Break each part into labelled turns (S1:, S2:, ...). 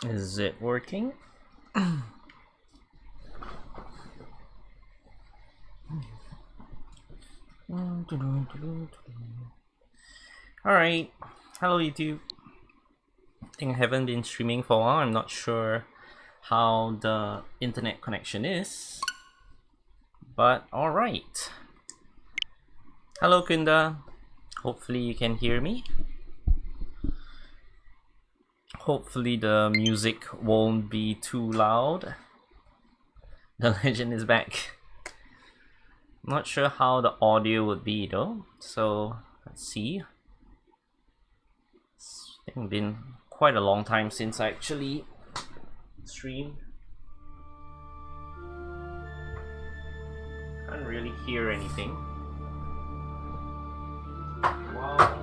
S1: Is it working? Alright, hello YouTube. I think I haven't been streaming for a while. I'm not sure how the internet connection is, but alright. Hello Kunda, hopefully you can hear me. Hopefully the music won't be too loud. The legend is back. Not sure how the audio would be though, so let's see. I think it's been quite a long time since I actually streamed. Can't really hear anything. Wow.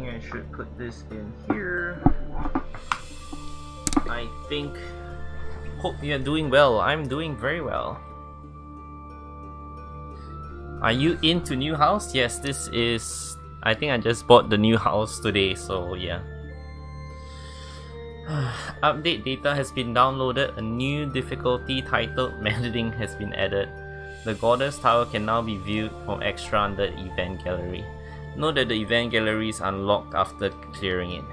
S1: I should put this in here. I think. Hope you're doing well. I'm doing very well. Are you into new house? Yes, this is. I think I just bought the new house today, so yeah. Update data has been downloaded. A new difficulty titled Meddling has been added. The Goddess Tower can now be viewed from extra under the event gallery. Note that the event gallery is unlocked after clearing it.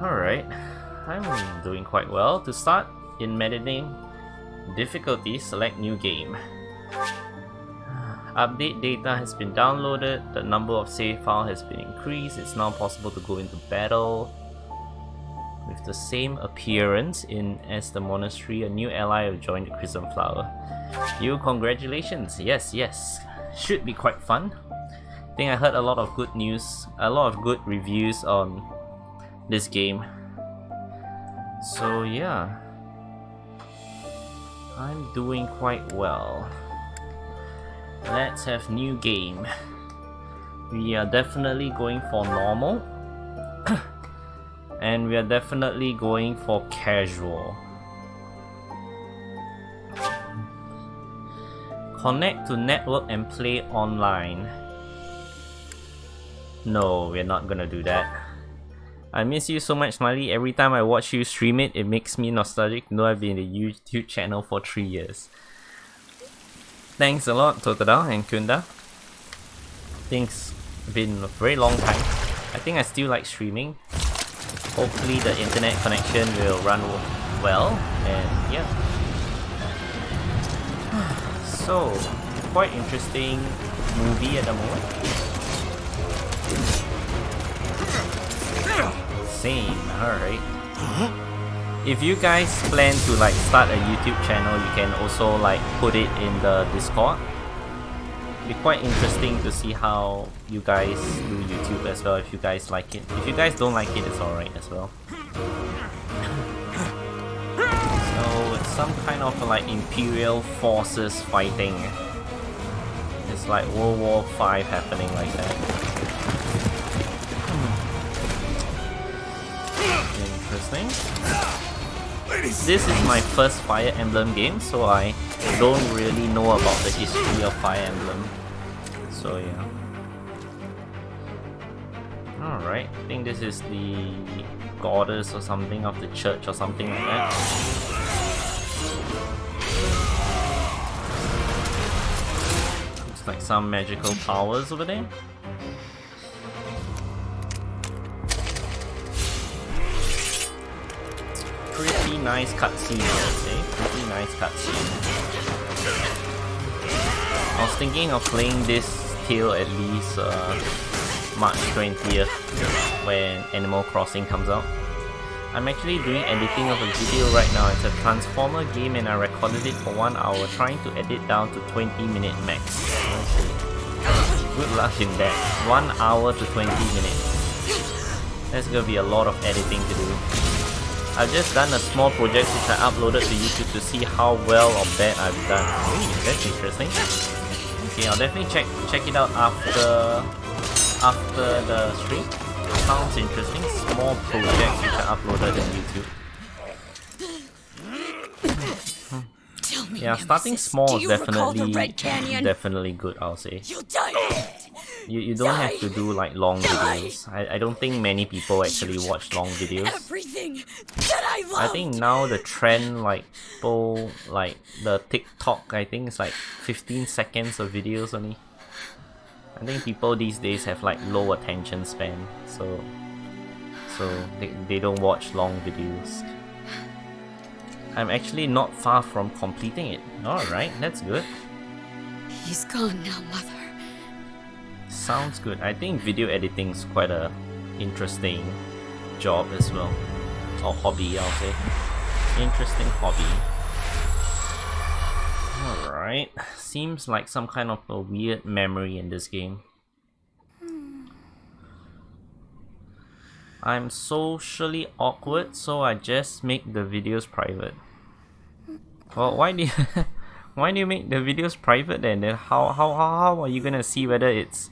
S1: Alright, I'm doing quite well. To start, in Meddling difficulty, select new game. Update data has been downloaded. The number of save files has been increased. It's now possible to go into battle with the same appearance as the monastery. A new ally have joined the Chrism Flower. You, congratulations. Yes, should be quite fun. I think I heard a lot of good news, a lot of good reviews on this game. So yeah, I'm doing quite well. Let's have new game. We are definitely going for normal. And we are definitely going for casual. Connect to network and play online. No, we're not gonna do that. I miss you so much, Smiley. Every time I watch you stream it, it makes me nostalgic. No, I've been in the YouTube channel for 3 years. Thanks a lot, Totodao and Kunda. It's been a very long time. I think I still like streaming. Hopefully the internet connection will run well, and yeah. So, quite interesting movie at the moment. Same, alright. If you guys plan to like start a YouTube channel, you can also like put it in the Discord. It'll be quite interesting to see how you guys do YouTube as well, if you guys like it. If you guys don't like it, it's alright as well. So it's some kind of like Imperial forces fighting. It's like World War V happening like that. Interesting. This is my first Fire Emblem game, so I don't really know about the history of Fire Emblem. So yeah. Alright, I think this is the goddess or something of the church or something like that. Looks like some magical powers over there. Pretty nice cutscene, I would say. Pretty nice cutscene. I was thinking of playing this till at least March 20th when Animal Crossing comes out. I'm actually doing editing of a video right now. It's a Transformer game and I recorded it for 1 hour, trying to edit down to 20-minute max. Good luck in that. 1 hour to 20 minutes. That's gonna be a lot of editing to do. I've just done a small project which I uploaded to YouTube to see how well or bad I've done. Ooh, that's interesting. Okay, I'll definitely check it out after after the stream. Sounds interesting. Small project which I uploaded on YouTube. Yeah, starting small is definitely good, I'll say. You don't have to do like long videos. I don't think many people actually watch long videos. I think now the trend, like people like the TikTok, I think it's like 15 seconds of videos only. I think people these days have like low attention span, so they don't watch long videos. I'm actually not far from completing it. Alright, that's good.
S2: He's gone now, Mother.
S1: Sounds good. I think video editing is quite a interesting job as well. Or hobby, I'll say. Interesting hobby. Alright. Seems like some kind of a weird memory in this game. I'm socially awkward, so I just make the videos private. Well, why do you make the videos private then? Then how are you gonna see whether it's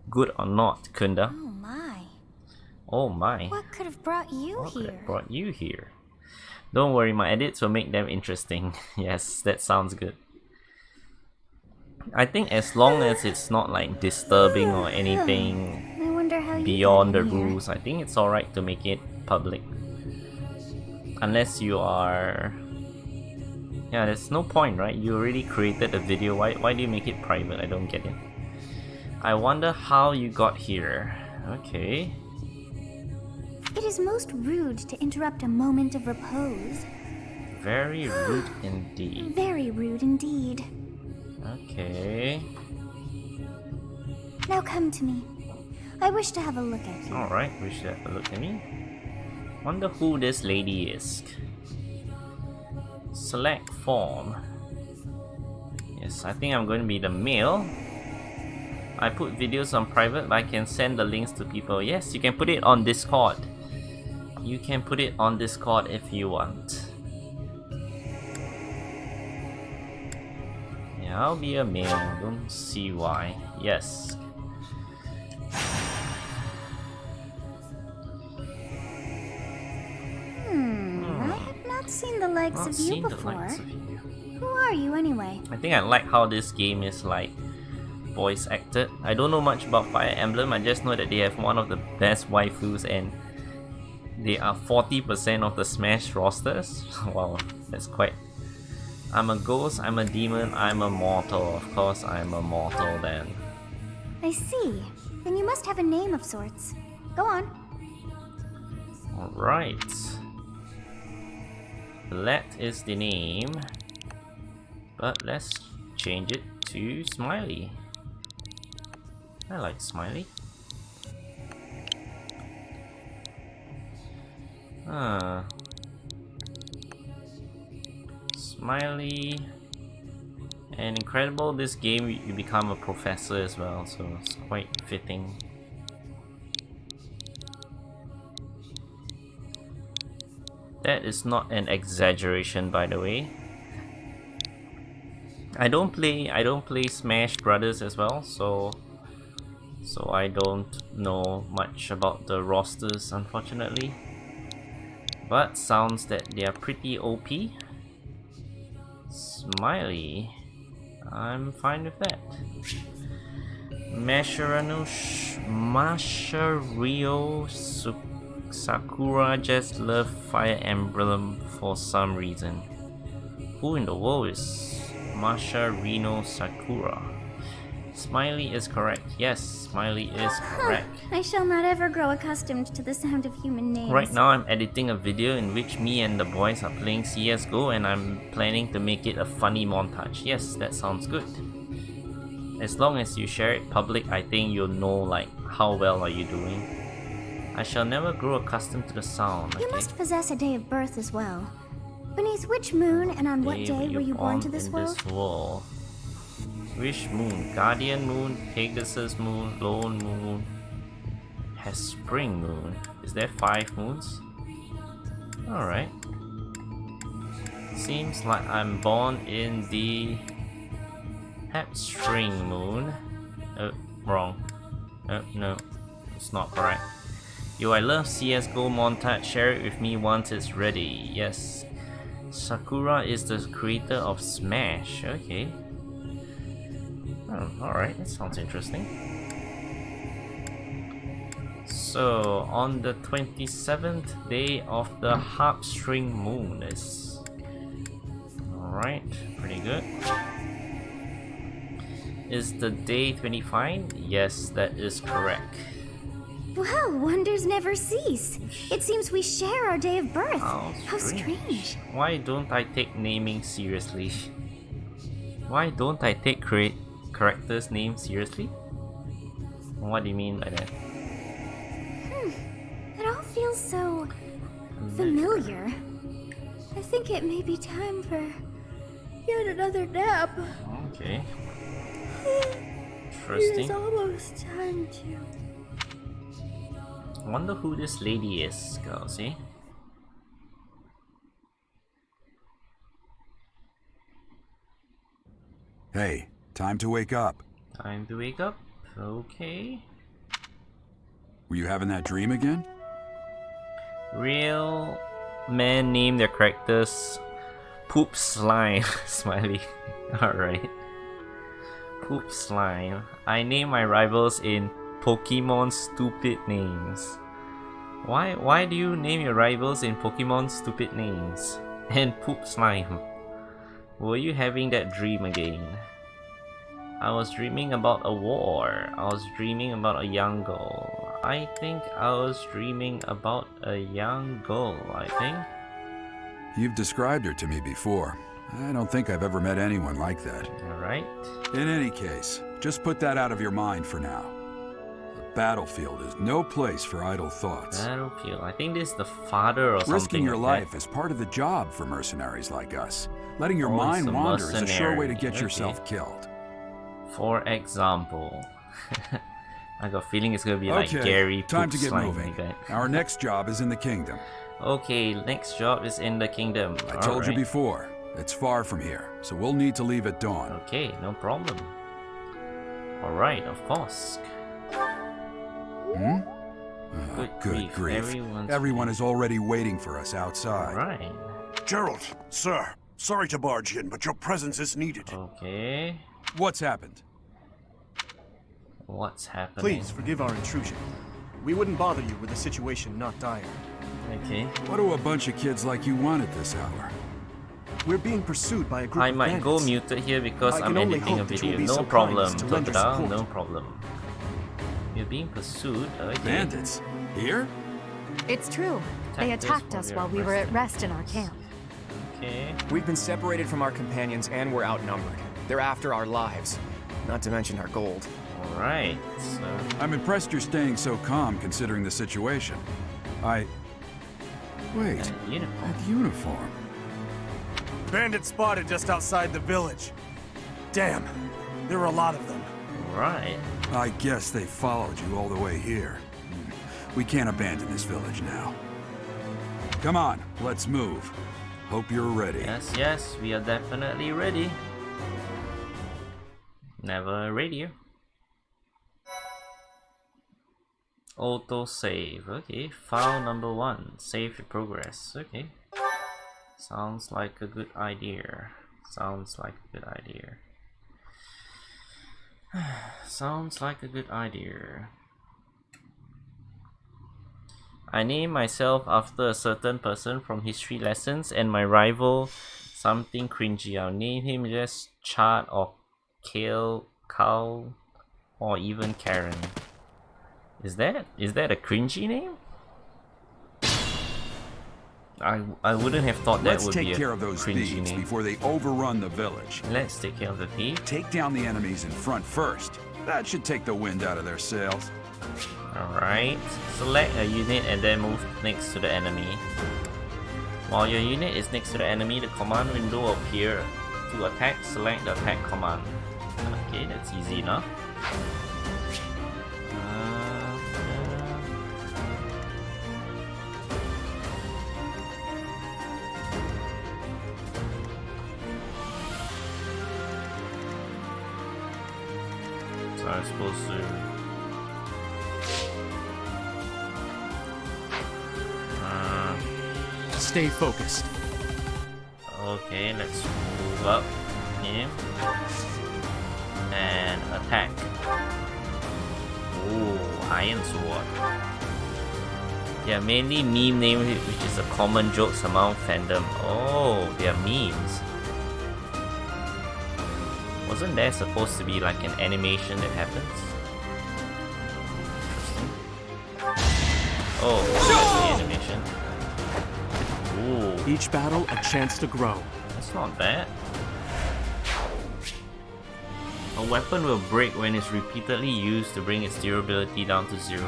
S1: good or not, Kunda?
S2: Oh my.
S1: Oh my.
S2: What could have brought you
S1: What could
S2: here?
S1: have brought you here? Don't worry, my edits will make them interesting. Yes, that sounds good. I think as long as it's not like disturbing or anything
S2: I wonder how
S1: beyond the
S2: you got in here.
S1: rules, I think it's alright to make it public. Unless you are... Yeah, there's no point, right? You already created a video, why do you make it private? I don't get it. I wonder how you got here. Okay.
S2: It is most rude to interrupt a moment of repose.
S1: Very rude indeed.
S2: Very rude indeed.
S1: Okay.
S2: Now come to me. I wish to have a look at you.
S1: Alright, we should have a look at me. Wonder who this lady is. Select form. Yes, I think I'm going to be the male. I put videos on private, but I can send the links to people. Yes, you can put it on Discord. You can put it on Discord if you want. Yeah, I'll be a male. Don't see why. Yes.
S2: I have not seen the likes of you before. Who are you anyway?
S1: I think I like how this game is like voice acted. I don't know much about Fire Emblem, I just know that they have one of the best waifus and they are 40% of the Smash rosters. Wow, that's quite... I'm a ghost, I'm a demon, I'm a mortal. Of course I'm a mortal then.
S2: I see. Then you must have a name of sorts. Go on.
S1: Alright. That is the name. But let's change it to Smiley. I like Smiley. Smiley. And incredible, this game you become a professor as well, so it's quite fitting. That is not an exaggeration, by the way. I don't play Smash Brothers as well, so I don't know much about the rosters, unfortunately. But sounds that they are pretty OP. Smiley, I'm fine with that. Mashario Sakura just love Fire Emblem for some reason. Who in the world is Masharino Sakura? Smiley is correct. Yes, Smiley is correct.
S2: I shall not ever grow accustomed to the sound of human names.
S1: Right now I'm editing a video in which me and the boys are playing CSGO and I'm planning to make it a funny montage. Yes, that sounds good. As long as you share it public, I think you'll know like how well are you doing. I shall never grow accustomed to the sound.
S2: You must possess a day of birth as well. Beneath which moon and on what day were you born to this world?
S1: Which moon? Guardian moon, Pegasus moon, Lone moon, Spring moon. Is there 5 moons? Alright. Seems like I'm born in the Spring moon. Wrong. No, it's not correct. Yo, I love CSGO montage. Share it with me once it's ready. Yes. Sakura is the creator of Smash. Okay. Oh, alright, that sounds interesting. So, on the 27th day of the harp string moon is... Alright, pretty good. Is the day 25? Yes, that is correct.
S2: Well, wonders never cease. It seems we share our day of birth.
S1: How
S2: strange.
S1: Why don't I take naming seriously? Why don't I take characters' names seriously? What do you mean by that?
S2: It all feels so familiar. I think it may be time for yet another nap.
S1: Okay.
S2: It is
S1: Interesting.
S2: almost time to...
S1: Wonder who this lady is, girls, eh?
S3: Hey, time to wake up.
S1: Time to wake up. Okay.
S3: Were you having that dream again?
S1: Real men name their characters Poop Slime. Smiley. Alright. Poop Slime. I name my rivals in Pokemon stupid names. Why do you name your rivals in Pokemon stupid names? And Poop Slime. Were you having that dream again? I was dreaming about a war. I was dreaming about a young girl. I think I was dreaming about a young girl, I think.
S3: You've described her to me before. I don't think I've ever met anyone like that.
S1: Alright.
S3: In any case, just put that out of your mind for now. The battlefield is no place for idle thoughts.
S1: Battlefield. I think this is the father or something.
S3: Risking your
S1: like
S3: life is part of the job for mercenaries like us. Letting your
S1: Oh,
S3: mind
S1: it's a
S3: wander is a sure way to
S1: mercenary.
S3: get
S1: Okay.
S3: yourself killed.
S1: For example. I got a feeling it's gonna be like
S3: Okay,
S1: Gary
S3: time
S1: Poop
S3: to get
S1: Slime
S3: moving.
S1: like that.
S3: Our next job is in the kingdom.
S1: Okay, next job is in the kingdom.
S3: I told you
S1: Alright.
S3: before, it's far from here, so we'll need to leave at dawn.
S1: Okay, no problem. Alright, of course.
S3: Hmm?
S1: Good
S3: Good
S1: grief,
S3: grief.
S1: everyone's
S3: is already waiting for us outside.
S1: Alright.
S4: Gerald, sir, sorry to barge in, but your presence is needed.
S1: Okay.
S3: What's happened?
S1: What's happening?
S5: Please forgive our intrusion. We wouldn't bother you with a situation not dire.
S1: Okay.
S3: What do a bunch of kids like you want at this hour?
S5: We're being pursued by a group
S1: I
S5: of
S1: might go
S5: bandits.
S1: muted here because
S5: I
S1: I'm
S5: can only
S1: editing a
S5: hope that you'll
S1: video.
S5: be
S1: No
S5: so
S1: problem.
S5: kind as to lend your
S1: Da-da-da,
S5: support.
S1: no problem. You're being pursued. Okay.
S3: Bandits? Here?
S6: It's true. They attacked us while we were at rest in our camp.
S1: Okay.
S7: We've been separated from our companions and we're outnumbered. They're after our lives, not to mention our gold.
S1: Alright. So
S3: I'm impressed you're staying so calm considering the situation. Wait,
S1: uniform.
S3: that uniform.
S4: Bandits spotted just outside the village. Damn, there were a lot of them.
S1: Right.
S3: I guess they followed you all the way here. We can't abandon this village now. Come on, let's move. Hope you're ready.
S1: Yes, we are definitely ready. Never radio. Auto save. Okay, file number 1. Save your progress. Okay. Sounds like a good idea. Sounds like a good idea. Sounds like a good idea. I name myself after a certain person from history lessons and my rival something cringy. I'll name him just Chad or Kale, Carl, or even Karen. Is that a cringy name? I wouldn't have thought that
S3: Let's
S1: would
S3: take
S1: be a
S3: care of those
S1: cringy
S3: thieves
S1: name.
S3: before they overrun the village.
S1: Let's take care of the thief.
S3: Take down the enemies in front first. That should take the wind out of their sails.
S1: Alright. Select a unit and then move next to the enemy. While your unit is next to the enemy, the command window will appear. To attack, select the attack command. Okay, that's easy enough. So I'm supposed to
S4: stay focused.
S1: Okay, let's move up him and attack. Ooh, Iron Sword. Yeah, mainly meme name, which is a common joke among fandom. Oh, they are memes. Wasn't there supposed to be like an animation that happens? Interesting. Oh, that's the animation. Ooh,
S4: Each battle a chance to grow.
S1: that's not bad. A weapon will break when it's repeatedly used to bring its durability down to 0.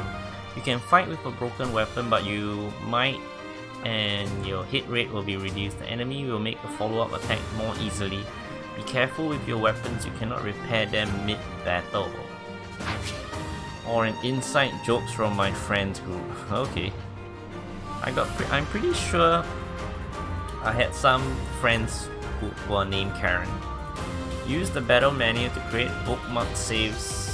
S1: You can fight with a broken weapon, but you might, and your hit rate will be reduced. The enemy will make a follow-up attack more easily. Be careful with your weapons, you cannot repair them mid-battle. Or an inside jokes from my friends group. Okay. I'm pretty sure I had some friends who are named Karen. Use the battle menu to create bookmark saves.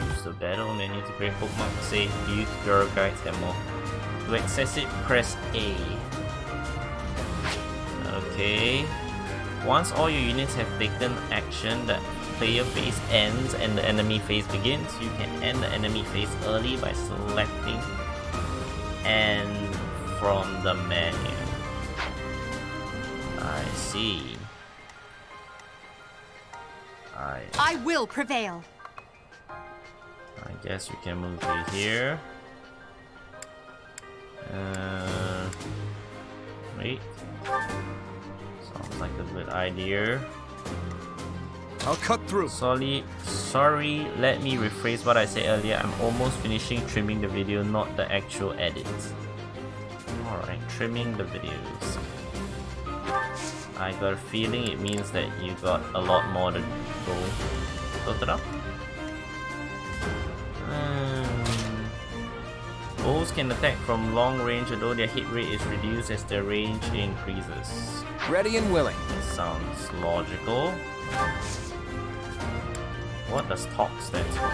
S1: Use the battle menu to create bookmark saves. View tutorial guides and more. To access it, press A. Okay. Once all your units have taken action, the player phase ends and the enemy phase begins. You can end the enemy phase early by selecting End from the menu. I see.
S6: I will prevail.
S1: I guess we can move you here. Wait. Sounds like a good idea.
S5: I'll cut through.
S1: Sorry, let me rephrase what I said earlier. I'm almost finishing trimming the video, not the actual edits. Alright, trimming the videos. I got a feeling it means that you got a lot more to go. Bows can attack from long range, although their hit rate is reduced as their range increases.
S7: Ready and willing.
S1: Sounds logical. What does TOC stand for?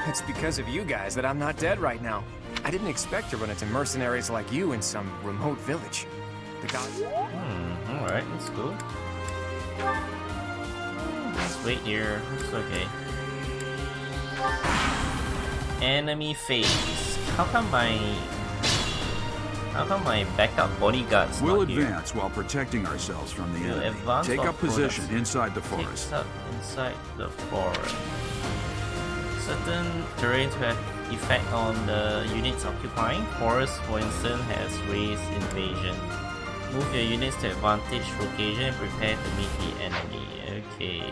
S7: It's because of you guys that I'm not dead right now. I didn't expect to run into mercenaries like you in some remote village. The guy.
S1: Alright, that's cool. Let's wait here. It's okay. Enemy phase. How come my backup bodyguards
S3: We'll
S1: not here?
S3: advance while protecting ourselves from the
S1: We'll
S3: enemy.
S1: advance
S3: Take
S1: or
S3: up position
S1: progress?
S3: inside the
S1: Takes
S3: forest.
S1: up inside the forest. Certain terrains have effect on the units occupying. Forest, for instance, has raised invasion. Move your units to advantage location and prepare to meet the enemy. Okay.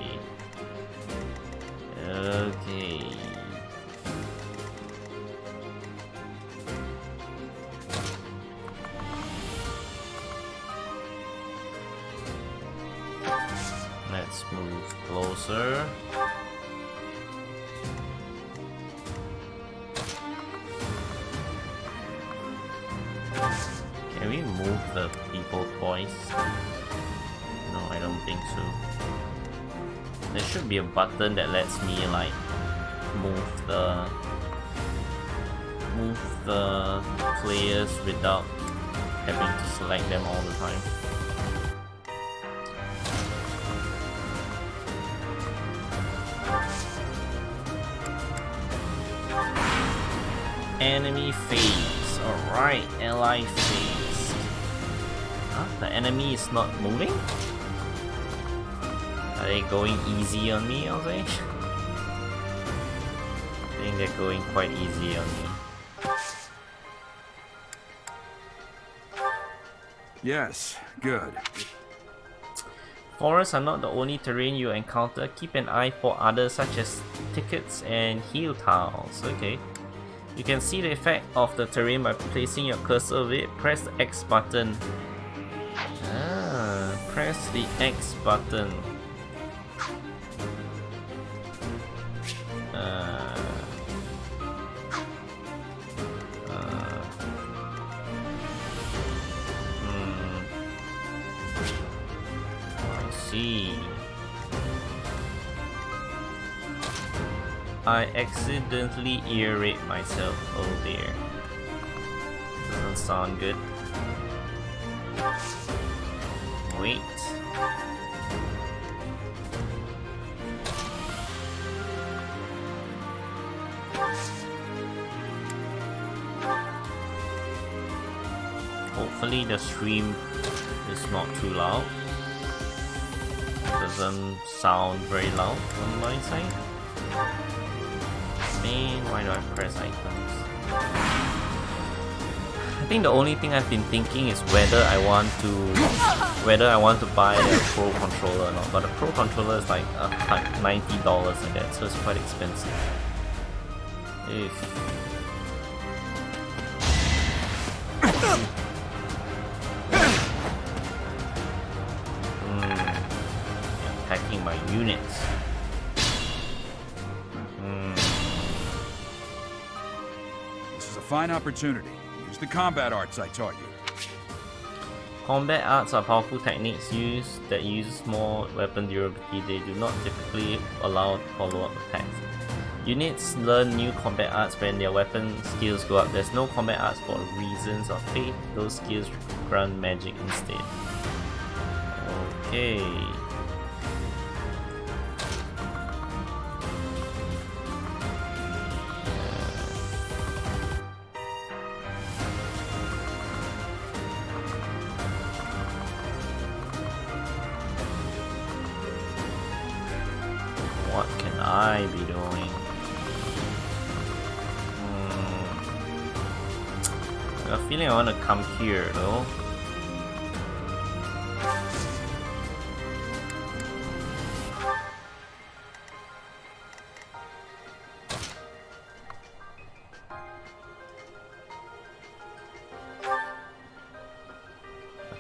S1: Okay. Let's move closer. Can we move the people twice? No, I don't think so. There should be a button that lets me like move the players without having to select them all the time. Enemy phase. Alright, ally phase. Huh? The enemy is not moving? Are they going easy on me, are they? I think they're going quite easy on me.
S3: Yes, good.
S1: Forests are not the only terrain you encounter. Keep an eye for others such as tickets and heal tiles. Okay. You can see the effect of the terrain by placing your cursor over it. Press the X button. Press the X button. I see. I accidentally ear raped myself. Oh dear. Doesn't sound good. Wait. Hopefully the stream is not too loud. Doesn't sound very loud on my side. Man, why do I press items? I think the only thing I've been thinking is whether I want to buy a Pro controller or not. But the Pro controller is like $90 like that, so it's quite expensive. Attacking my units.
S3: This is a fine opportunity. Use the combat arts I taught you.
S1: Combat arts are powerful techniques that use more weapon durability. They do not typically allow follow-up attacks. Units learn new combat arts when their weapon skills go up. There's no combat arts for reasons of faith. Those skills grant magic instead. Okay. What can I be doing? I got a feeling I want to come here though.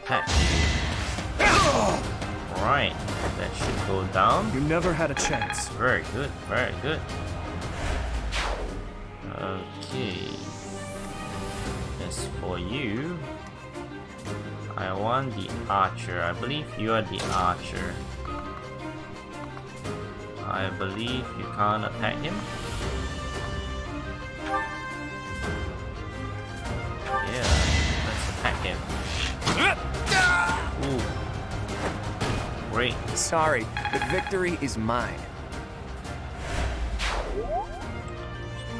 S1: Attack. Right, that should go down.
S5: You never had a chance.
S1: Very good, very good. Okay. As for you, I want the archer. I believe you are the archer. I believe you can't attack him. Yeah, let's attack him. Ooh. Great.
S7: Sorry, the victory is mine.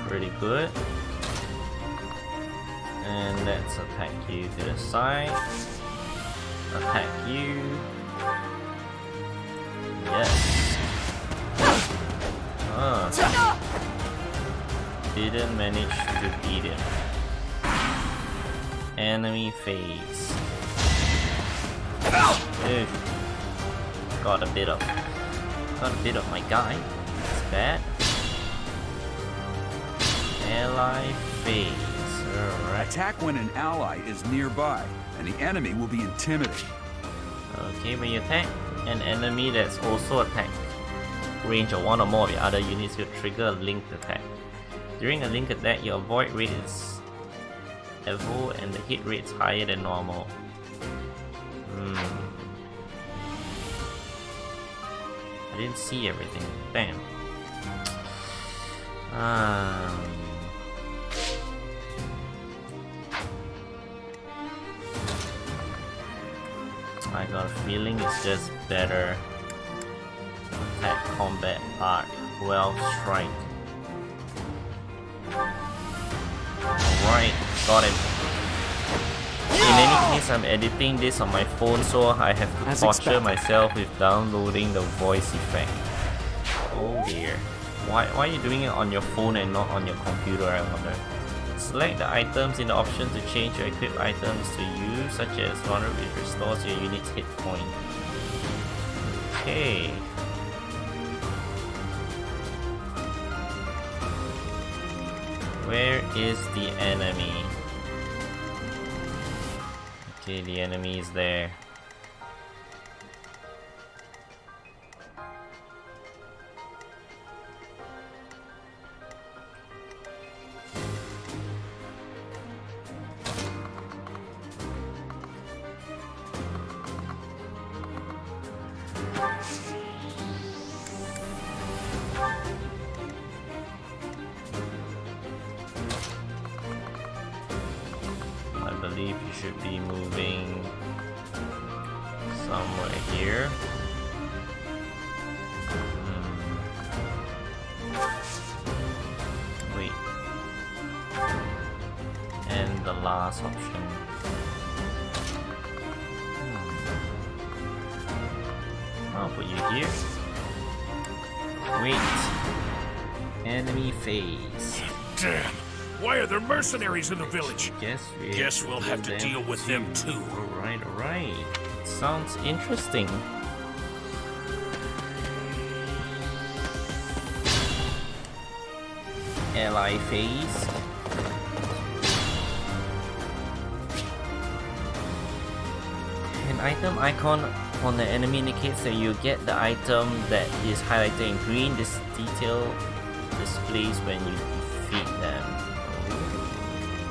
S1: Pretty good. And let's attack you to the side. Attack you. Yes. Didn't manage to beat him. Enemy phase. Ugh. Got a bit of my guy. That's bad. Ally phase. Alright.
S3: Attack when an ally is nearby, and the enemy will be intimidated.
S1: Okay, when you attack an enemy that's also attack range of one or more of your other units, you'll trigger a linked attack. During a linked attack, your avoid rate is level and the hit rate is higher than normal. I didn't see everything. Damn. I got a feeling it's just better. Attack, combat, art, well, strike. Alright, got it. In any case, I'm editing this on my phone, so I have to torture myself with downloading the voice effect. Oh dear. Why are you doing it on your phone and not on your computer, I wonder? Select the items in the option to change your equipped items to use, such as one which restores your unit's hit point. Okay. Where is the enemy? Okay, the enemy is there. believe you should be moving somewhere here. Wait. And the last option. I'll put you here. Wait. Enemy phase.
S8: Damn! Why are there mercenaries in the village?
S1: Guess
S8: we'll have to deal with them too.
S1: Alright, alright. Sounds interesting. Ally phase. An item icon on the enemy indicates that you get the item that is highlighted in green. This detail displays when you defeat them.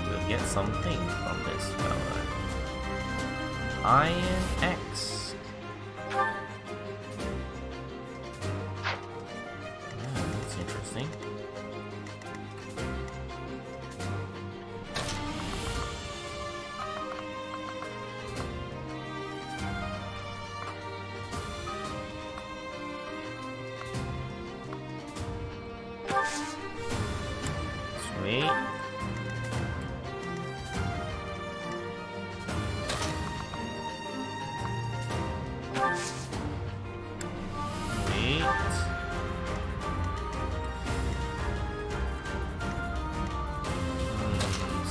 S1: You'll get something from this fella. Iron Axe. That's interesting. Sweet.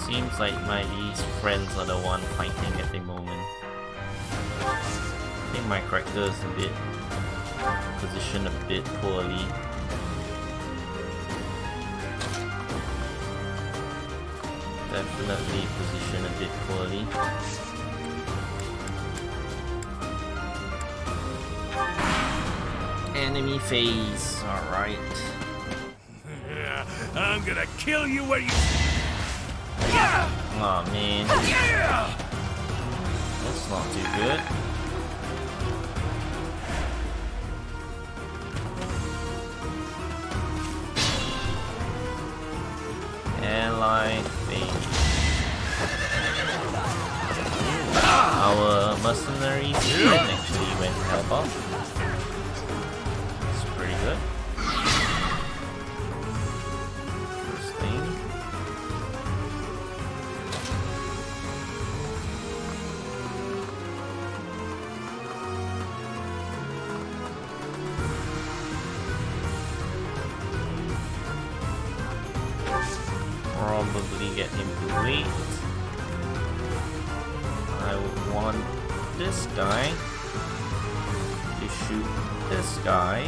S1: Seems like my these friends are the one fighting at the moment. I think my character is a bit positioned a bit poorly. Definitely positioned a bit poorly. Enemy phase, alright.
S8: I'm gonna kill you where you...
S1: Aw, man. That's not too good. Ally phase. Our mercenaries actually went to help out. It's pretty good. First thing. Probably get him to wait. I would want this guy to shoot this guy.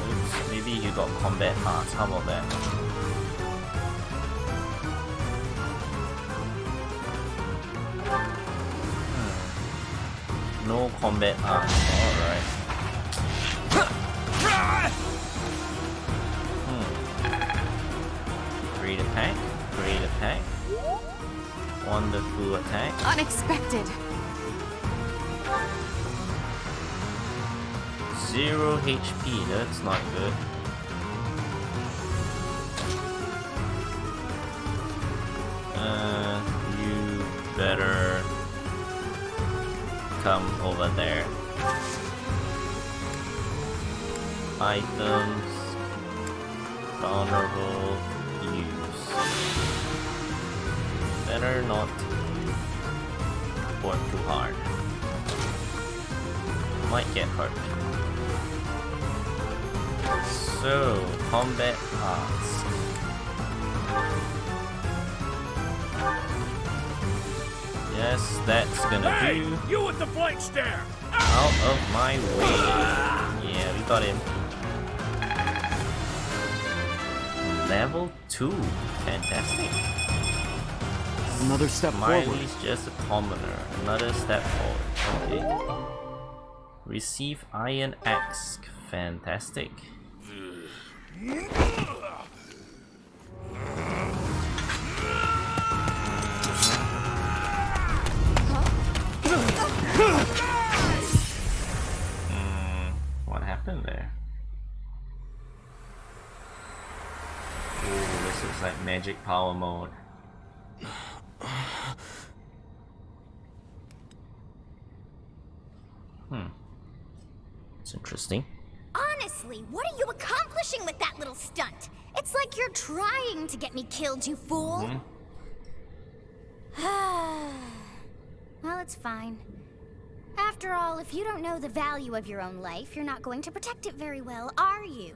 S1: Oops, maybe he got combat arts. How about that? No combat arts. Alright. Great attack. Great attack. Wonderful attack.
S6: Unexpected.
S1: 0 HP, that's not good. You better come over there. Items. Vulnerable. Use. Better not work too hard. Might get hurt. So, combat pass. Yes, that's gonna do.
S8: You with the flank stare!
S1: Out of my way. Yeah, we got him. Level 2. Fantastic.
S5: Another step forward.
S1: Miley's just a commoner. Another step forward. Okay. Receive Iron Axe. Fantastic. What happened there? Ooh, this looks like magic power mode. It's interesting.
S2: Honestly, what are you accomplishing with that little stunt? It's like you're trying to get me killed, you fool. Well, it's fine. After all, if you don't know the value of your own life, you're not going to protect it very well, are you?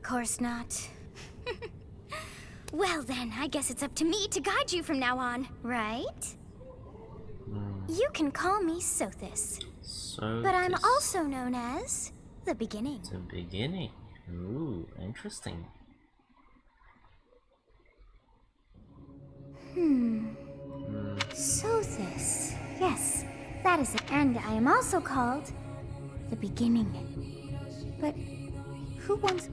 S2: Course not. Well then, I guess it's up to me to guide you from now on, right? You can call me Sothis. But I'm also known as the Beginning.
S1: The Beginning. Ooh, interesting.
S2: Sothis. Yes, that is it. And I am also called the Beginning. But who wants...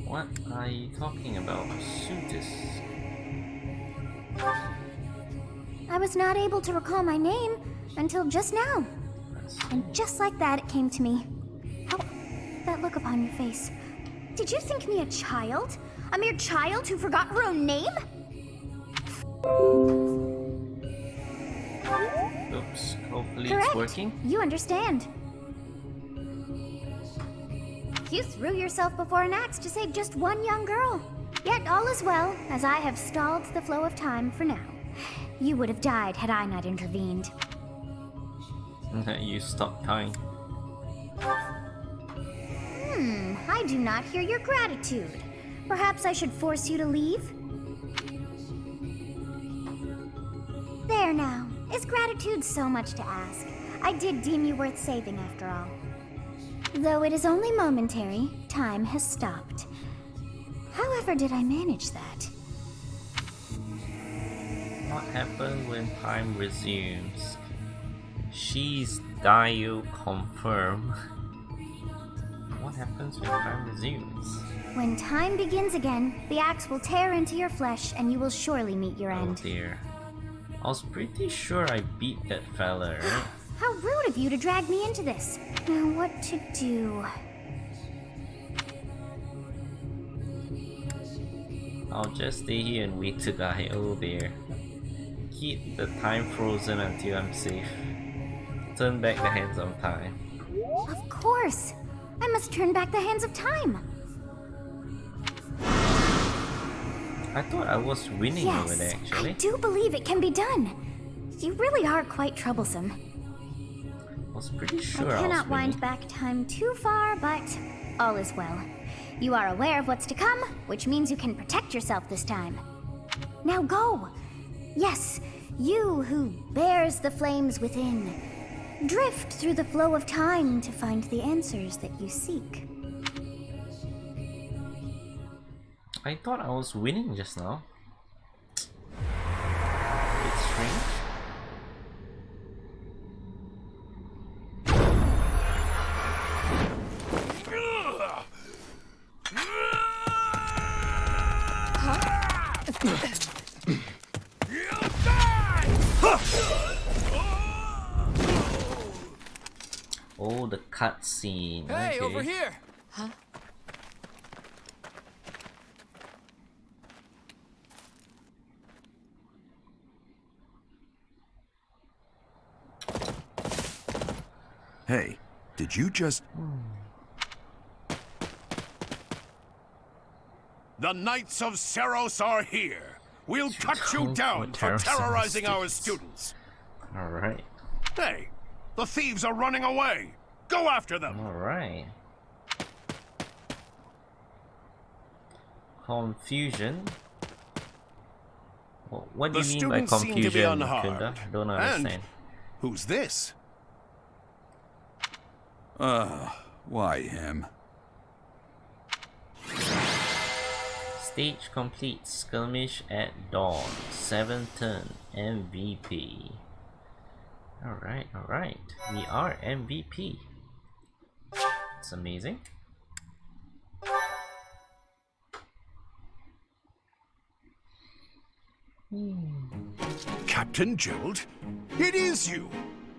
S1: What are you talking about, Sothis?
S2: I was not able to recall my name until just now. And just like that, it came to me. How... that look upon your face. Did you think me a child? A mere child who forgot her own name?
S1: Oops, hopefully
S2: Correct.
S1: it's working.
S2: You understand. You threw yourself before an axe to save just one young girl. Yet all is well, as I have stalled the flow of time for now. You would have died had I not intervened.
S1: You stopped time.
S2: I do not hear your gratitude. Perhaps I should force you to leave? There now. Is gratitude so much to ask? I did deem you worth saving after all. Though it is only momentary, time has stopped. However did I manage that?
S1: What happens when time resumes? She's Dio confirm. What happens when time resumes?
S2: When time begins again, the axe will tear into your flesh and you will surely meet your
S1: Oh
S2: end.
S1: dear. I was pretty sure I beat that fella, right?
S2: How rude of you to drag me into this. Now what to do?
S1: I'll just stay here and wait to die. Oh dear. Keep the time frozen until I'm safe. Turn back the hands of time.
S2: Of course! I must turn back the hands of time!
S1: I thought I was winning over there,
S2: Yes,
S1: actually.
S2: I do believe it can be done. You really are quite troublesome.
S1: I was pretty sure
S2: I
S1: I
S2: cannot
S1: was
S2: wind
S1: winning.
S2: back time too far, but all is well. You are aware of what's to come, which means you can protect yourself this time. Now go! Yes, you who bears the flames within. Drift through the flow of time to find the answers that you seek.
S1: I thought I was winning just now. It's strange. Oh, the cutscene.
S7: Hey,
S1: okay.
S7: over here!
S3: Hey, did you just...
S8: The Knights of Seros are here. We'll cut you down for terrorizing our students.
S1: Alright.
S8: Hey, the thieves are running away. Go after them.
S1: Alright. Confusion. What do
S8: The
S1: you mean by
S8: students seem to be
S1: confusion,
S8: unharmed.
S1: Kunda? Don't understand.
S8: And who's this?
S3: Why him?
S1: Stage complete. Skirmish at dawn. 7th turn. MVP. Alright, alright. We are MVP. It's amazing.
S8: Captain Gerald? It is you!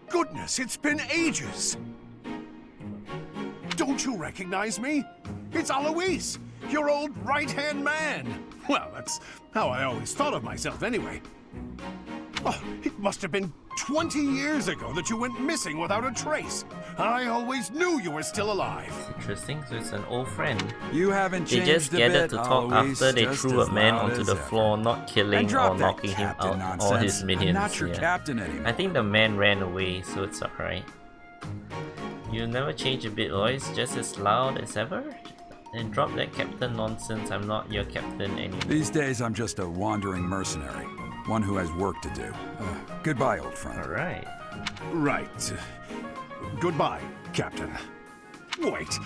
S8: Goodness, it's been ages! Don't you recognize me? It's Alois, your old right-hand man! Well, that's how I always thought of myself anyway. Oh, it must have been 20 years ago that you went missing without a trace. I always knew you were still alive.
S1: Interesting, so it's an old friend.
S3: You haven't
S1: They
S3: changed
S1: just
S3: a
S1: gathered
S3: bit,
S1: to talk
S3: Alois,
S1: after they
S3: just
S1: threw a
S3: as
S1: man
S3: loud
S1: onto
S3: as
S1: the
S3: ever.
S1: floor, not
S3: And
S1: killing
S3: drop
S1: or
S3: that
S1: knocking him
S3: captain
S1: out, or his
S3: nonsense.
S1: minions.
S3: I'm not your
S1: yeah.
S3: captain anymore.
S1: I think the man ran away, so it's alright. You never change a bit, Lois, just as loud as ever? And drop that captain nonsense, I'm not your captain anymore.
S3: These days, I'm just a wandering mercenary. One who has work to do. Goodbye, old friend.
S1: Alright.
S8: Right. Goodbye, Captain. Wait,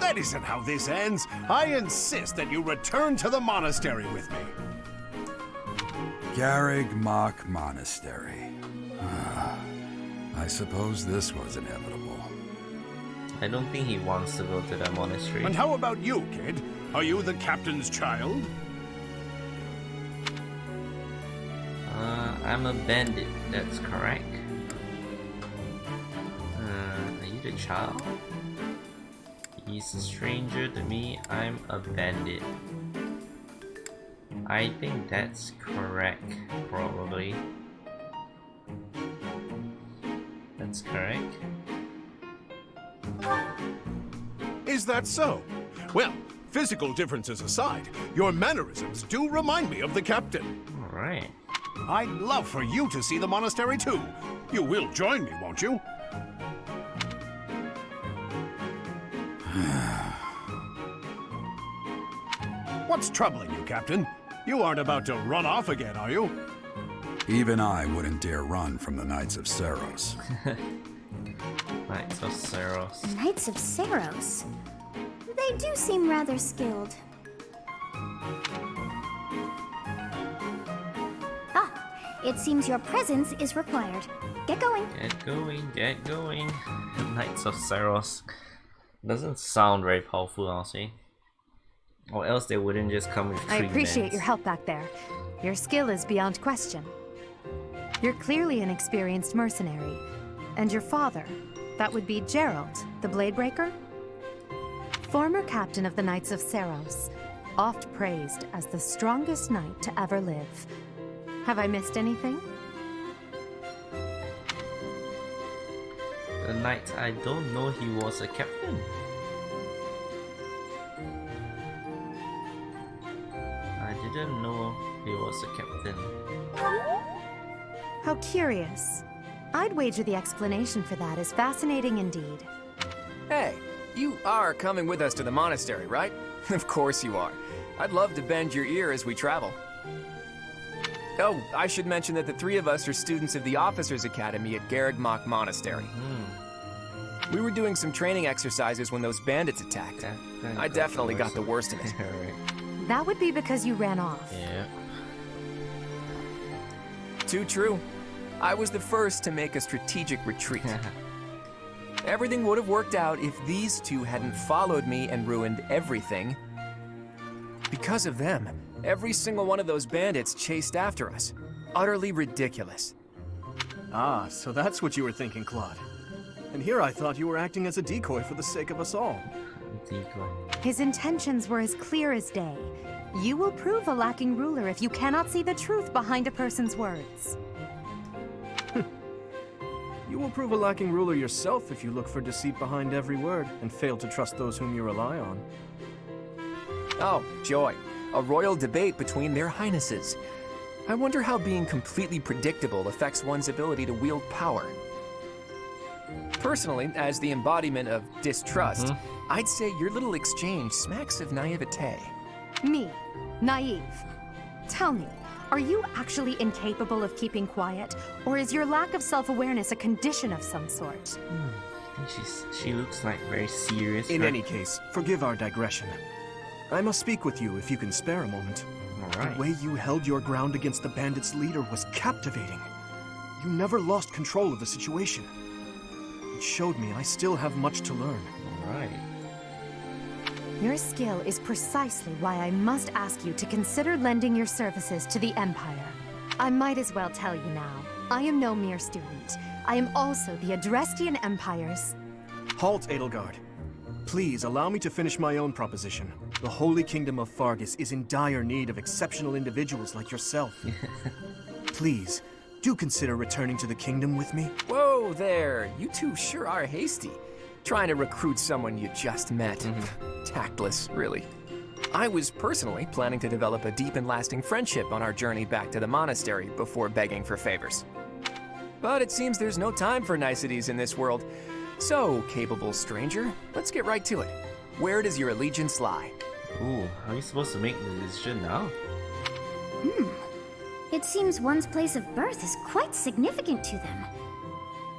S8: that isn't how this ends. I insist that you return to the monastery with me.
S3: Garrig Mach Monastery. I suppose this was inevitable.
S1: I don't think he wants to go to that monastery.
S8: And how about you, kid? Are you the captain's child?
S1: I'm a bandit, that's correct. Are you the child? He's a stranger to me, I'm a bandit. I think that's correct, probably. That's correct.
S8: Is that so? Well, physical differences aside, your mannerisms do remind me of the captain.
S1: Alright.
S8: I'd love for you to see the monastery too. You will join me, won't you? What's troubling you, Captain? You aren't about to run off again, are you?
S3: Even I wouldn't dare run from the Knights of Saros.
S1: Knights of Saros.
S2: Knights of Saros? They do seem rather skilled. Ah, it seems your presence is required. Get going.
S1: Get going, get going. Knights of Saros. Doesn't sound very powerful, I'll say. Or else they wouldn't just come with 3
S6: I appreciate
S1: men.
S6: your help back there. Your skill is beyond question. You're clearly an experienced mercenary. And your father, that would be Gerald, the Bladebreaker? Former captain of the Knights of Saros, oft praised as the strongest knight to ever live. Have I missed anything?
S1: The knight, I don't know he was a captain. I didn't know he was a captain.
S6: How curious. I'd wager the explanation for that is fascinating indeed.
S7: Hey, you are coming with us to the monastery, right? Of course you are. I'd love to bend your ear as we travel. Oh, I should mention that the 3 of us are students of the Officers' Academy at Garrig Mach Monastery. We were doing some training exercises when those bandits attacked. I definitely got the worst of it.
S6: That would be because you ran off.
S1: Yeah.
S7: Too true. I was the first to make a strategic retreat. Everything would have worked out if these 2 hadn't followed me and ruined everything. Because of them, every single one of those bandits chased after us. Utterly ridiculous.
S5: Ah, so that's what you were thinking, Claude. And here I thought you were acting as a decoy for the sake of us all.
S6: His intentions were as clear as day. You will prove a lacking ruler if you cannot see the truth behind a person's words.
S5: You will prove a lacking ruler yourself if you look for deceit behind every word and fail to trust those whom you rely on.
S7: Oh, joy. A royal debate between their highnesses. I wonder how being completely predictable affects one's ability to wield power. Personally, as the embodiment of distrust, I'd say your little exchange smacks of naivete.
S6: Me, naive. Tell me, are you actually incapable of keeping quiet, or is your lack of self-awareness a condition of some sort?
S1: I think she looks like very serious.
S5: In
S1: right?
S5: any case, forgive our digression. I must speak with you if you can spare a moment.
S1: Alright.
S5: The way you held your ground against the bandits' leader was captivating. You never lost control of the situation. It showed me I still have much to learn.
S1: Alright.
S6: Your skill is precisely why I must ask you to consider lending your services to the Empire. I might as well tell you now, I am no mere student. I am also the Adrestian Empire's...
S5: Halt, Edelgard. Please allow me to finish my own proposition. The Holy Kingdom of Fargus is in dire need of exceptional individuals like yourself. Please, do consider returning to the kingdom with me.
S7: Whoa there, you two sure are hasty. Trying to recruit someone you just met. Tactless, really. I was personally planning to develop a deep and lasting friendship on our journey back to the monastery before begging for favors. But it seems there's no time for niceties in this world. So, capable stranger, let's get right to it. Where does your allegiance lie?
S1: Ooh, are we supposed to make the decision now?
S2: It seems one's place of birth is quite significant to them.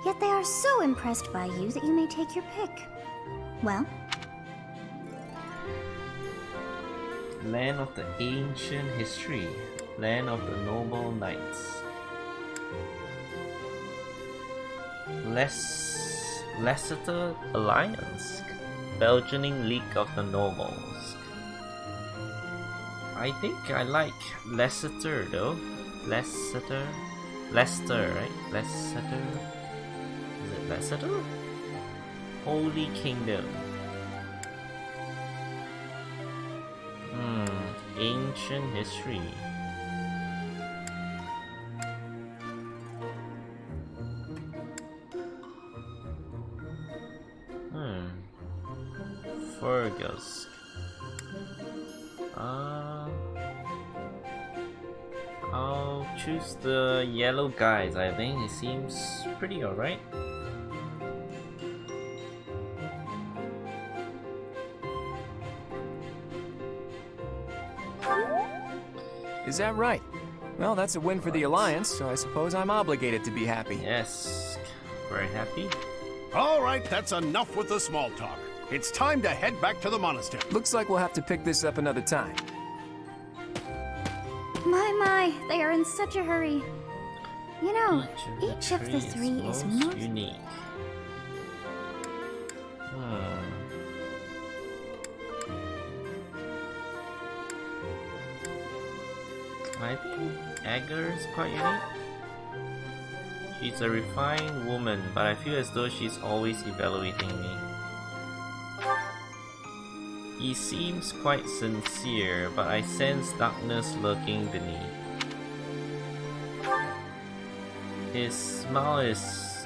S2: Yet they are so impressed by you that you may take your pick. Well,
S1: Land of the ancient history. Land of the noble knights. Leicester Alliance. Belgian League of the Nobles. I think I like Leicester though. Leicester, right? Leicester. Is it Leicester? Holy Kingdom. Ancient history. Fergus. I'll choose the yellow guys. I think it seems pretty alright.
S7: Is that right? Well, that's a win for the Alliance, so I suppose I'm obligated to be happy.
S1: Yes, very happy.
S8: All right, that's enough with the small talk. It's time to head back to the monastery.
S7: Looks like we'll have to pick this up another time.
S2: my, they are in such a hurry. You know, each of the three is most
S1: unique. I think Agar is quite unique. She's a refined woman, but I feel as though she's always evaluating me. He seems quite sincere, but I sense darkness lurking beneath. His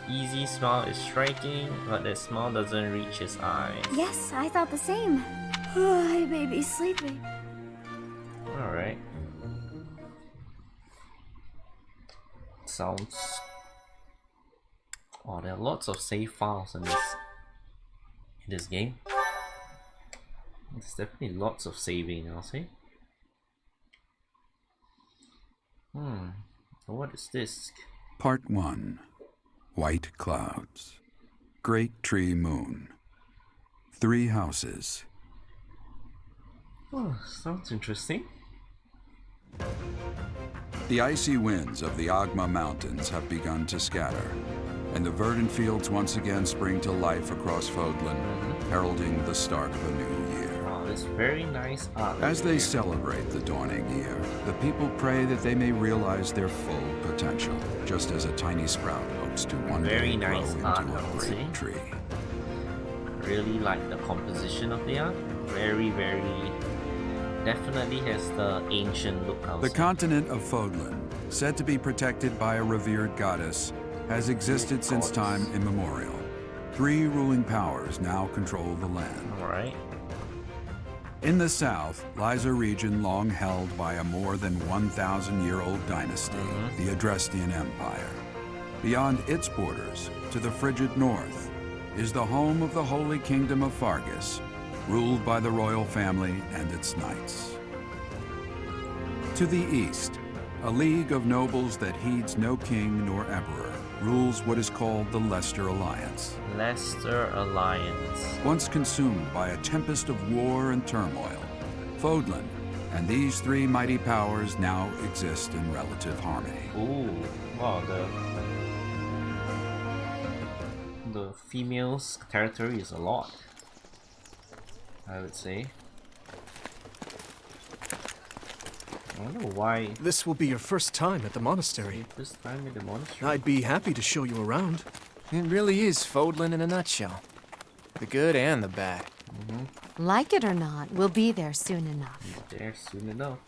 S1: easy smile is striking, but that smile doesn't reach his eyes.
S2: Yes, I thought the same. I may be sleeping.
S1: Alright. Sounds... Oh, there are lots of save files in this game. There's definitely lots of saving, I'll say. What is this?
S3: Part 1. White Clouds. Great Tree Moon. 3 houses.
S1: Oh, sounds interesting.
S3: The icy winds of the Agma Mountains have begun to scatter, and the verdant fields once again spring to life across Fodlan, heralding the start of a new year.
S1: Wow, this very nice art.
S3: As they celebrate the dawning year, the people pray that they may realize their full potential, just as a tiny sprout hopes to one day grow into a great tree.
S1: Really like the composition of the art. Very, very... Definitely has the ancient look.
S3: The continent of Fodlan, said to be protected by a revered goddess, has existed since time immemorial. 3 ruling powers now control the land.
S1: Alright.
S3: In the south lies a region long held by a more than 1,000-year-old dynasty, the Adrestian Empire. Beyond its borders, to the frigid north, is the home of the Holy Kingdom of Fargus, ruled by the royal family and its knights. To the east, a league of nobles that heeds no king nor emperor rules what is called the Leicester Alliance.
S1: Leicester Alliance.
S3: Once consumed by a tempest of war and turmoil, Fodlan and these 3 mighty powers now exist in relative harmony.
S1: Ooh, wow, the female's territory is a lot, I would say. I don't know why.
S5: This will be your first time at the monastery.
S1: First time in the monastery?
S5: I'd be happy to show you around.
S7: It really is Fodlan in a nutshell. The good and the bad.
S6: Like it or not, we'll be there soon enough.
S1: There soon enough.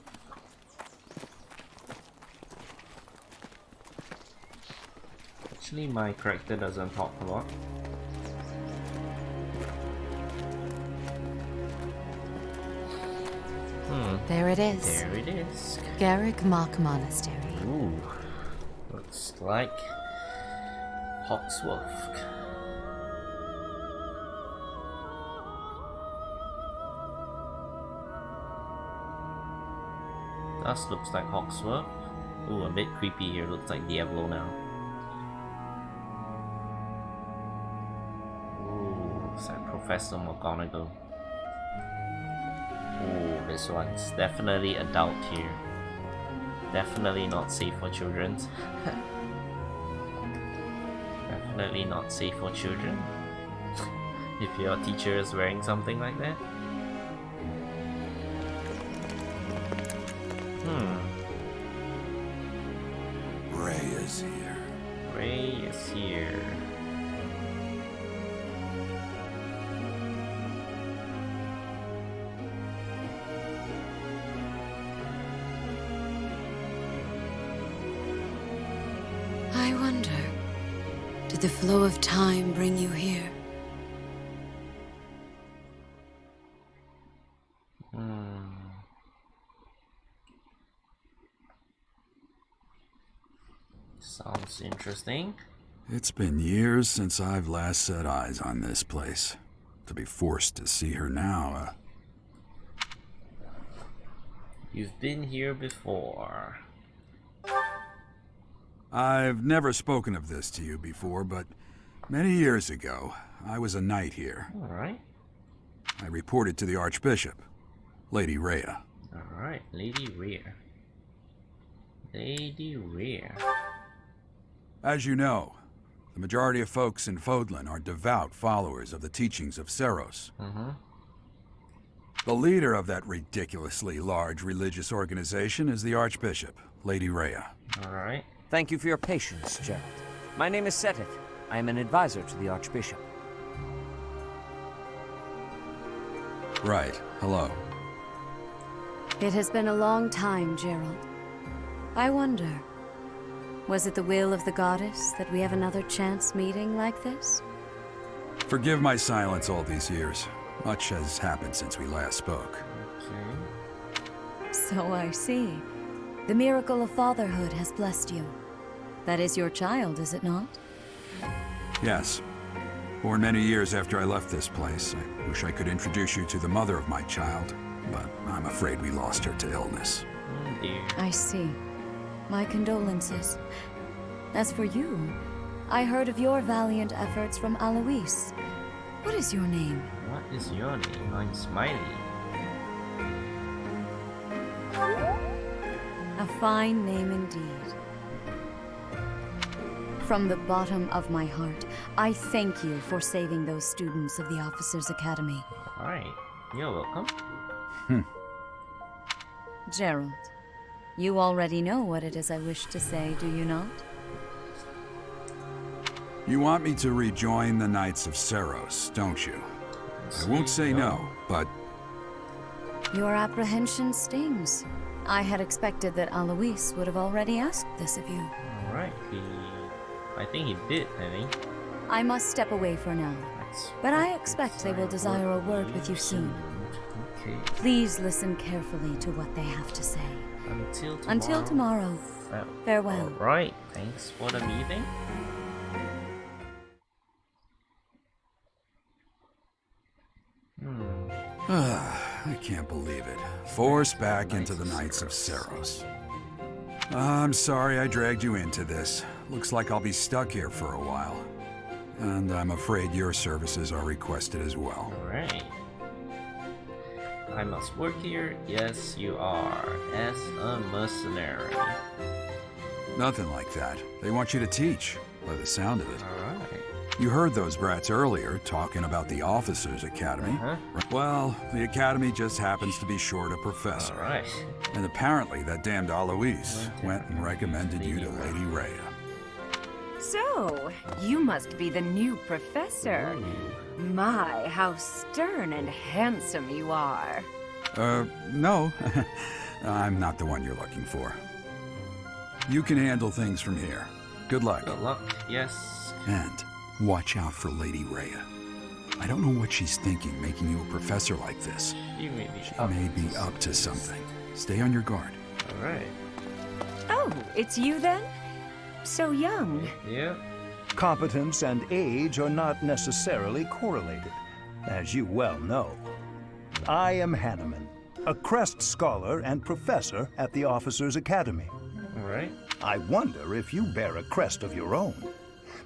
S1: Actually, my character doesn't talk a lot.
S6: There it is.
S1: There it is.
S6: Garrick Mock Monastery.
S1: Ooh. Looks like Hawksworth. Does looks like Hawksworth. Ooh, a bit creepy here. Looks like Diablo now. Ooh, looks like Professor McGonagall. Ooh, this one's definitely adult here. Definitely not safe for children. Definitely not safe for children. If your teacher is wearing something like that.
S3: Ray is here.
S1: Ray is here.
S9: I wonder, did the flow of time bring you here?
S1: Sounds interesting.
S3: It's been years since I've last set eyes on this place. To be forced to see her now,
S1: You've been here before.
S3: I've never spoken of this to you before, but many years ago, I was a knight here.
S1: Alright.
S3: I reported to the Archbishop, Lady Rhea.
S1: Alright, Lady Rhea. Lady Rhea.
S3: As you know, the majority of folks in Fodlan are devout followers of the teachings of Seros. The leader of that ridiculously large religious organization is the Archbishop, Lady Rhea.
S1: Alright.
S10: Thank you for your patience, Gerald. My name is Seteth. I am an advisor to the Archbishop.
S3: Right. Hello.
S9: It has been a long time, Gerald. I wonder, was it the will of the goddess that we have another chance meeting like this?
S3: Forgive my silence all these years. Much has happened since we last spoke.
S1: Okay.
S9: So I see. The miracle of fatherhood has blessed you. That is your child, is it not?
S3: Yes. Born many years after I left this place. I wish I could introduce you to the mother of my child, but I'm afraid we lost her to illness.
S1: Oh dear.
S9: I see. My condolences. As for you, I heard of your valiant efforts from Alois. What is your name?
S1: What is your name? I'm Smiley.
S9: A fine name indeed. From the bottom of my heart, I thank you for saving those students of the Officers' Academy.
S1: Alright. You're welcome.
S9: Gerald, you already know what it is I wish to say, do you not?
S3: You want me to rejoin the Knights of Seros, don't you? I won't say no, but
S9: Your apprehension stings. I had expected that Alois would have already asked this of you.
S1: Alright. I think he did, I think.
S9: I must step away for now,
S1: That's
S9: but I expect they will desire a word with you soon.
S1: Okay.
S9: Please listen carefully to what they have to say.
S1: Until tomorrow.
S9: Farewell.
S1: Alright. Thanks for the meeting.
S3: I can't believe it. Forced back into the Knights of Seros. I'm sorry I dragged you into this. Looks like I'll be stuck here for a while. And I'm afraid your services are requested as well.
S1: Alright. I must work here? Yes, you are. As a mercenary.
S3: Nothing like that. They want you to teach, by the sound of it.
S1: Alright.
S3: You heard those brats earlier talking about the Officers' Academy. Well, the Academy just happens to be short a professor.
S1: Alright.
S3: And apparently that damned Alois went and recommended you to Lady Rhea.
S11: So, you must be the new professor. My, how stern and handsome you are.
S3: No. I'm not the one you're looking for. You can handle things from here. Good luck.
S1: Good luck. Yes.
S3: And watch out for Lady Rhea. I don't know what she's thinking, making you a professor like this.
S1: You may be
S3: She
S1: up
S3: may
S1: to
S3: be up to something. Stay on your guard.
S1: All right.
S11: Oh, it's you then? So young.
S1: Yeah.
S12: Competence and age are not necessarily correlated, as you well know. I am Hanneman, a Crest Scholar and Professor at the Officers' Academy.
S1: All right.
S12: I wonder if you bear a crest of your own.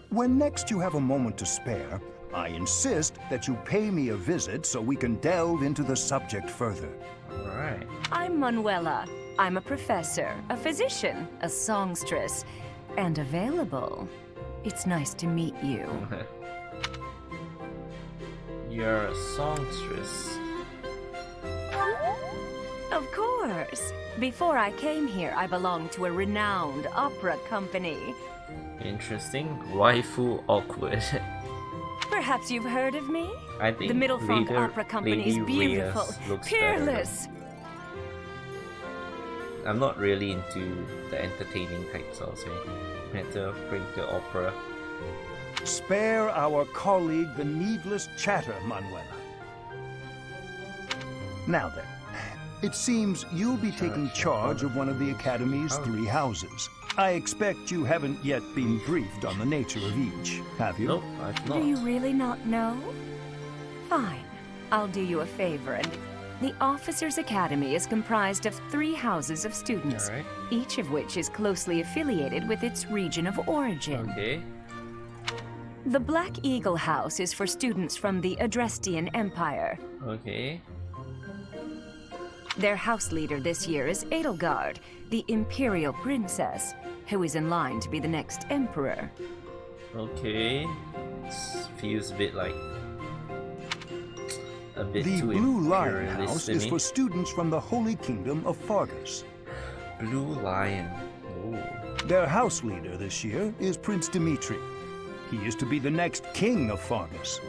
S12: When next you have a moment to spare, I insist that you pay me a visit so we can delve into the subject further.
S1: All right.
S11: I'm Manuela. I'm a professor, a physician, a songstress, and available. It's nice to meet you.
S1: You're a songstress.
S11: Of course. Before I came here, I belonged to a renowned opera company.
S1: Interesting. Waifu awkward.
S11: Perhaps you've heard of me?
S1: I think
S11: the Middlefront Opera Company is
S1: Lady
S11: beautiful,
S1: Rhea's looks
S11: peerless.
S1: better. I'm not really into the entertaining types, I'll say. Better bring the opera.
S12: Spare our colleague the needless chatter, Manuela. Now then, it seems you'll be taking charge of one of the Academy's 3 houses. I expect you haven't yet been briefed on the nature of each, have you?
S1: Nope, I've not.
S11: Do you really not know? Fine. I'll do you a favor, and the Officers' Academy is comprised of 3 houses of students,
S1: All right.
S11: each of which is closely affiliated with its region of origin.
S1: Okay.
S11: The Black Eagle House is for students from the Adrestian Empire.
S1: Okay.
S11: Their house leader this year is Edelgard, the Imperial Princess, who is in line to be the next Emperor.
S1: Okay. Feels a bit like... a bit
S12: The
S1: too
S12: Blue Lion
S1: imperialist
S12: House
S1: to
S12: is
S1: me.
S12: for students from the Holy Kingdom of Fargus.
S1: Blue Lion. Oh.
S12: Their house leader this year is Prince Dimitri. He is to be the next king of Fargus.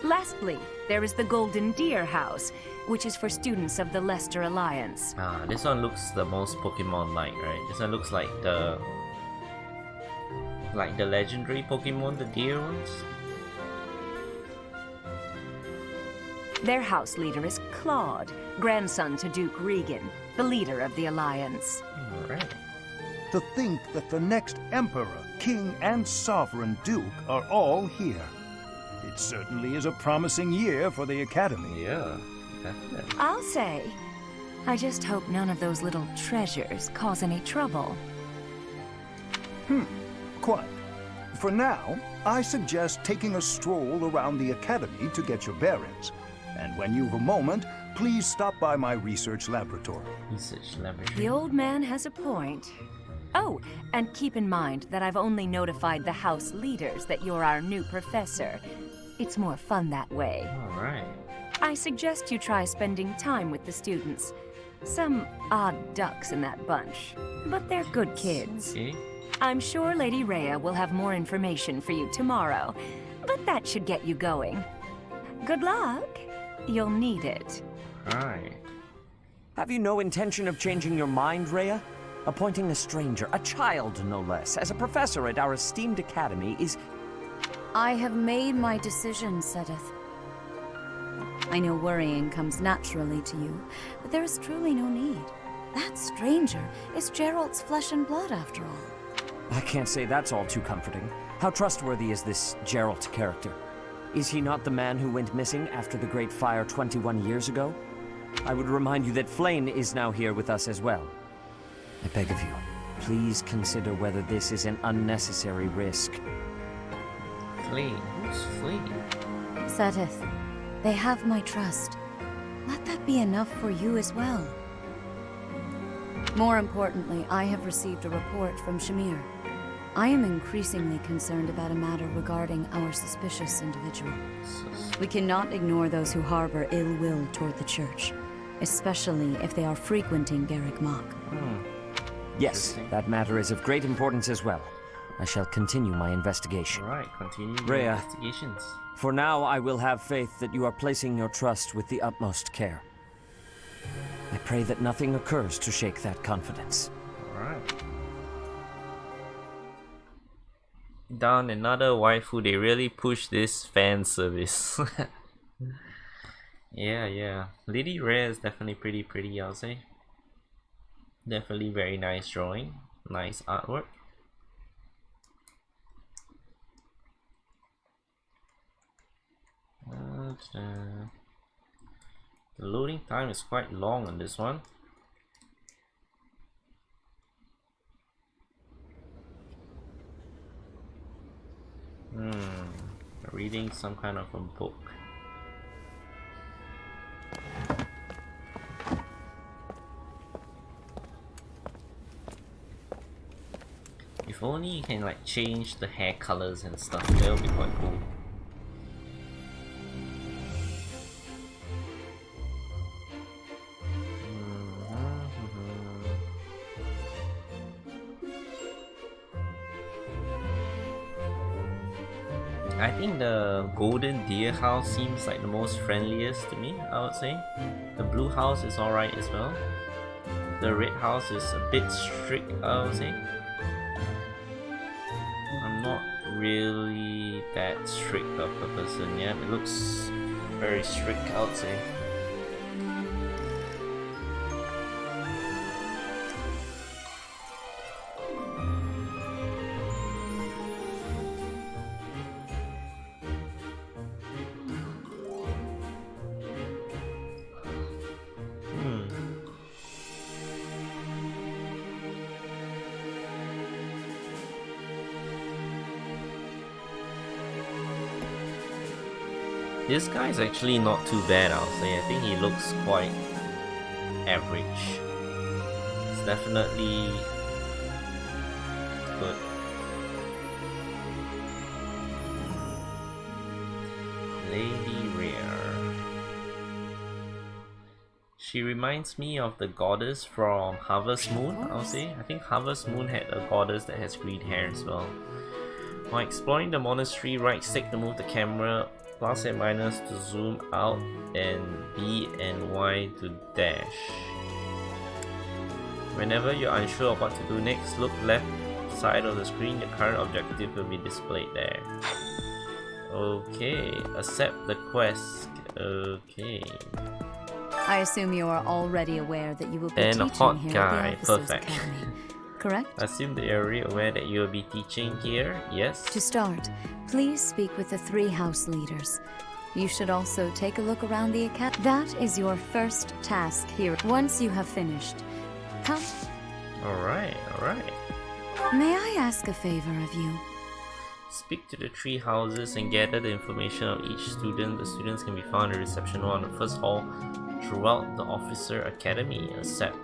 S11: Lastly, there is the Golden Deer House, which is for students of the Leicester Alliance.
S1: Ah, this one looks the most Pokemon-like, right? This one looks like the legendary Pokemon, the deer ones.
S11: Their house leader is Claude, grandson to Duke Regan, the leader of the Alliance.
S1: Alright.
S12: To think that the next Emperor, King, and Sovereign Duke are all here. It certainly is a promising year for the Academy.
S1: Yeah, definitely.
S11: I'll say. I just hope none of those little treasures cause any trouble.
S12: Quite. For now, I suggest taking a stroll around the Academy to get your bearings. And when you've a moment, please stop by my research laboratory.
S1: Research laboratory.
S11: The old man has a point. Oh, and keep in mind that I've only notified the house leaders that you're our new professor. It's more fun that way.
S1: Alright.
S11: I suggest you try spending time with the students. Some odd ducks in that bunch, but they're good kids.
S1: Okay.
S11: I'm sure Lady Rhea will have more information for you tomorrow, but that should get you going. Good luck. You'll need it.
S1: Alright.
S10: Have you no intention of changing your mind, Rhea? Appointing a stranger, a child no less, as a professor at our esteemed academy is...
S9: I have made my decision, Sedith. I know worrying comes naturally to you, but there is truly no need. That stranger is Gerald's flesh and blood, after all.
S10: I can't say that's all too comforting. How trustworthy is this Gerald character? Is he not the man who went missing after the Great Fire 21 years ago? I would remind you that Flane is now here with us as well. I beg of you, please consider whether this is an unnecessary risk.
S1: Flame. Who's Flame?
S9: Sedith, they have my trust. Let that be enough for you as well. More importantly, I have received a report from Shamir. I am increasingly concerned about a matter regarding our suspicious individual. We cannot ignore those who harbor ill will toward the church, especially if they are frequenting Garrick Mach.
S10: Yes, that matter is of great importance as well. I shall continue my investigation.
S1: Alright, continue your
S10: Rhea.
S1: investigations.
S10: For now, I will have faith that you are placing your trust with the utmost care. I pray that nothing occurs to shake that confidence.
S1: Alright. Down another waifu. They really push this fan service. Yeah. Lady Rare is definitely pretty pretty, I'll say. Definitely very nice drawing. Nice artwork. The loading time is quite long on this one. Reading some kind of a book. If only you can like change the hair colors and stuff, that would be quite cool. I think the golden deer house seems like the most friendliest to me, I would say. The blue house is alright as well. The red house is a bit strict, I would say. I'm not really that strict of a person, yeah. It looks very strict, I would say. This guy is actually not too bad, I'll say. I think he looks quite average. It's definitely good. Lady Rare. She reminds me of the goddess from Harvest Moon, I'll say. I think Harvest Moon had a goddess that has green hair as well. While exploring the monastery, right stick to move the camera, plus and minus to zoom out, and B and Y to dash. Whenever you're unsure of what to do next, look left side of the screen. Your current objective will be displayed there. Okay, accept the quest. Okay.
S9: I assume you are already aware that you will be
S1: And a
S9: teaching
S1: hot
S9: here
S1: guy,
S9: at the Officers
S1: perfect.
S9: Academy, correct?
S1: Assume that you're already aware that you will be teaching here, yes?
S9: To start, please speak with the 3 house leaders. You should also take a look around the academy. That is your first task here. Once you have finished, come.
S1: Alright.
S9: May I ask a favor of you?
S1: Speak to the 3 houses and gather the information of each student. The students can be found in reception 1 on the first hall throughout the Officer Academy. Accept.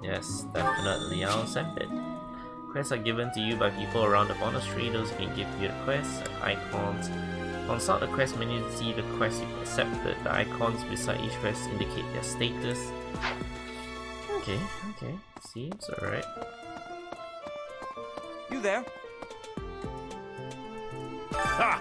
S1: Yes, definitely, I'll accept it. Quests are given to you by people around the monastery. Those who can give you the quests and icons. Consult the quest menu to see the quest you've accepted. The icons beside each quest indicate their status. Okay. Seems alright.
S10: You there?
S8: Ha!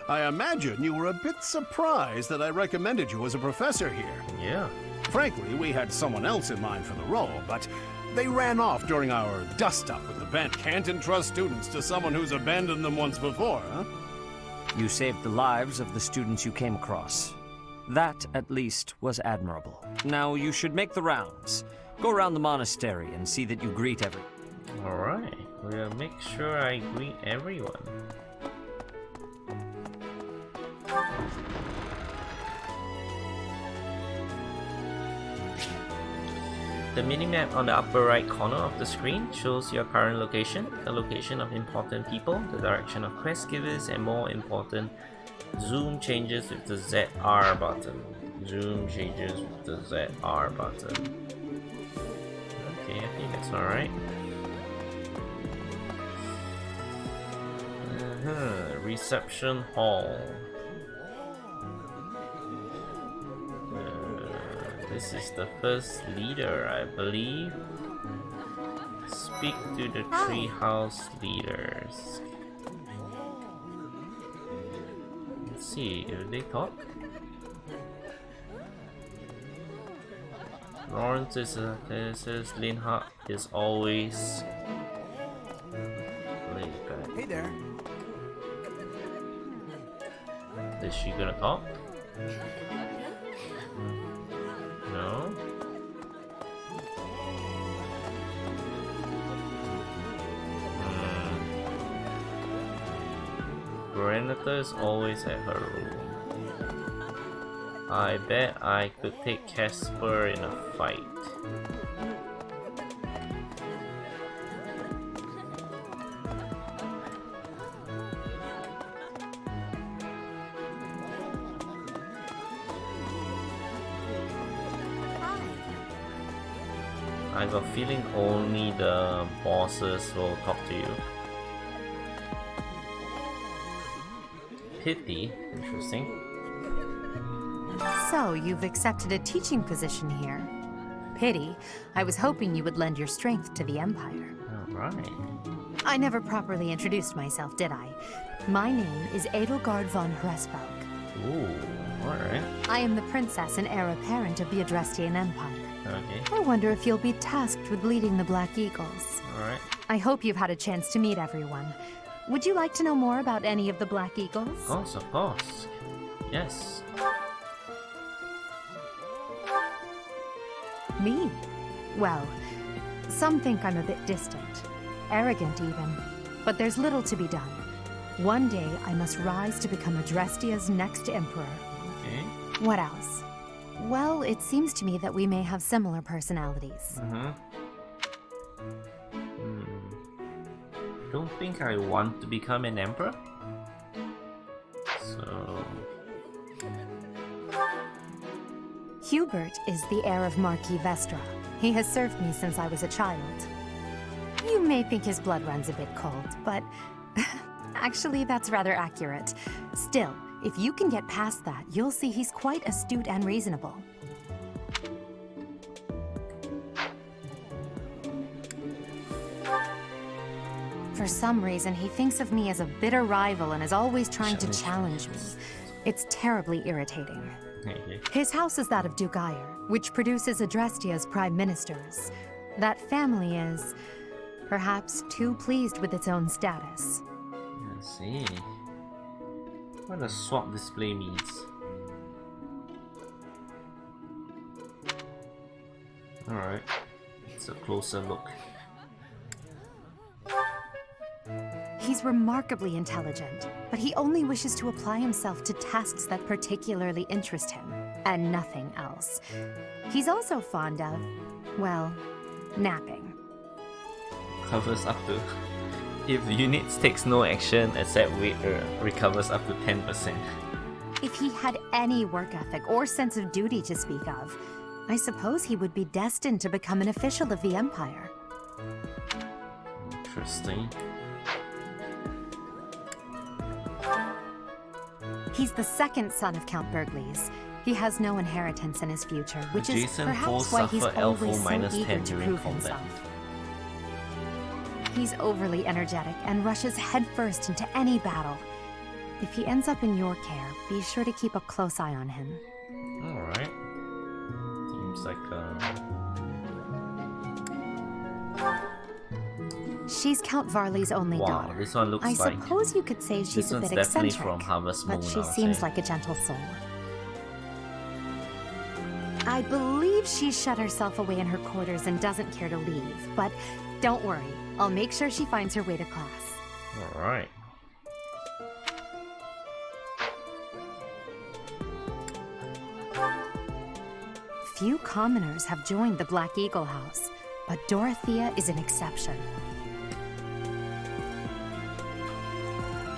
S8: I imagine you were a bit surprised that I recommended you as a professor here.
S1: Yeah.
S8: Frankly, we had someone else in mind for the role, but they ran off during our dust-up with the band. Can't entrust students to someone who's abandoned them once before, huh?
S10: You saved the lives of the students you came across. That, at least, was admirable. Now you should make the rounds. Go around the monastery and see that you greet everyone.
S1: Alright. We'll make sure I greet everyone. The minimap on the upper right corner of the screen shows your current location, the location of important people, the direction of quest givers, and more important, zoom changes with the ZR button. Zoom changes with the ZR button. Okay, I think that's alright. Reception hall. This is the first leader, I believe. Speak to the 3 house leaders. Let's see if they talk. Lawrence says Linhart is always lady guy.
S4: Hey there.
S1: Is she gonna talk? No? Renata is always at her room. I bet I could take Casper in a fight. I have a feeling only the bosses will talk to you. Pity, interesting.
S6: So, you've accepted a teaching position here. Pity. I was hoping you would lend your strength to the Empire.
S1: Alright.
S6: I never properly introduced myself, did I? My name is Edelgard von Hresbalg.
S1: Ooh, alright.
S6: I am the princess and heir apparent of the Adrestian Empire.
S1: Okay.
S6: I wonder if you'll be tasked with leading the Black Eagles.
S1: Alright.
S6: I hope you've had a chance to meet everyone. Would you like to know more about any of the Black Eagles?
S1: Of course. Yes.
S6: Me? Well, some think I'm a bit distant. Arrogant even. But there's little to be done. One day I must rise to become Adrestia's next emperor.
S1: Okay.
S6: What else? Well, it seems to me that we may have similar personalities.
S1: Don't think I want to become an emperor. So...
S6: Hubert is the heir of Marquis Vestra. He has served me since I was a child. You may think his blood runs a bit cold, but actually that's rather accurate. Still, if you can get past that, you'll see he's quite astute and reasonable. For some reason, he thinks of me as a bitter rival and is always trying to challenge me. It's terribly irritating. His house is that of Duke Ire, which produces Adrestia's prime ministers. That family is, perhaps, too pleased with its own status.
S1: I see. What a swap display means. Alright, it's a closer look.
S6: He's remarkably intelligent, but he only wishes to apply himself to tasks that particularly interest him, and nothing else. He's also fond of, well, napping.
S1: Covers up to... If the unit takes no action except wait, recovers up to 10%.
S6: If he had any work ethic or sense of duty to speak of, I suppose he would be destined to become an official of the Empire.
S1: Interesting.
S6: He's the second son of Count Burgles. He has no inheritance in his future, which is perhaps why he's always so eager to prove himself. He's overly energetic and rushes headfirst into any battle. If he ends up in your care, be sure to keep a close eye on him.
S1: Alright. Seems like
S6: She's Count Varley's only daughter.
S1: This one looks
S6: I
S1: like...
S6: suppose you could say she's a bit eccentric,
S1: from Harvest Moon,
S6: but she seems like a gentle soul. I believe she's shut herself away in her quarters and doesn't care to leave, but don't worry. I'll make sure she finds her way to class.
S1: Alright.
S6: Few commoners have joined the Black Eagle House, but Dorothea is an exception.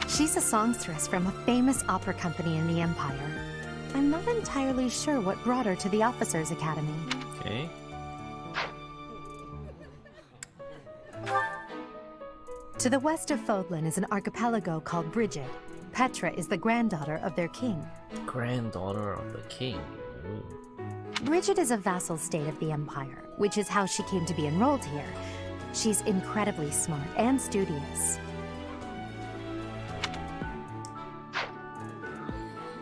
S6: She's a songstress from a famous opera company in the Empire. I'm not entirely sure what brought her to the Officers' Academy.
S1: Okay.
S6: To the west of Fodlan is an archipelago called Brigid. Petra is the granddaughter of their king.
S1: Granddaughter of the king. Ooh.
S6: Brigid is a vassal state of the Empire, which is how she came to be enrolled here. She's incredibly smart and studious.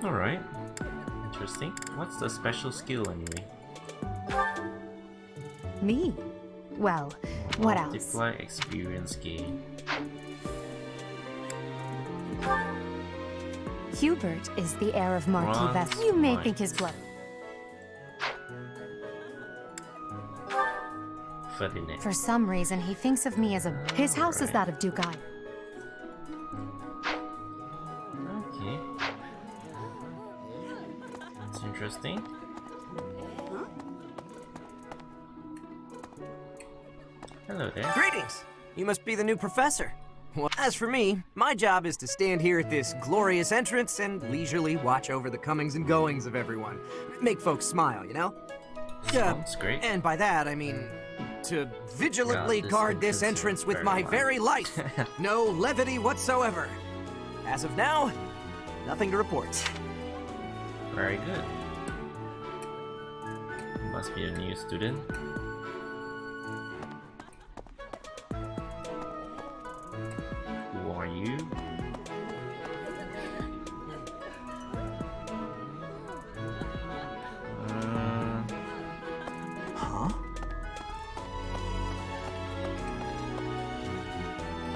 S1: Alright. Interesting. What's the special skill anyway?
S6: Me? Well, what else?
S1: Multiply experience gain.
S6: Hubert is the heir of Marquis
S1: Right.
S6: Vest. You may
S1: Right.
S6: think his blood.
S1: Ferdinand.
S6: For some reason, he thinks of me as a. His house is
S1: Alright.
S6: that of Duke I.
S1: Okay. That's interesting. Hello there.
S13: Greetings! You must be the new professor. Well, as for me, my job is to stand here at this glorious entrance and leisurely watch over the comings and goings of everyone. Make folks smile, you know?
S1: Sounds great.
S13: And by that, I mean to vigilantly
S1: God, this
S13: guard this
S1: entrance
S13: entrance
S1: is
S13: with
S1: very
S13: my
S1: long.
S13: very life. No levity whatsoever. As of now, nothing to report.
S1: Very good. You must be a new student. Who are you?
S13: Huh?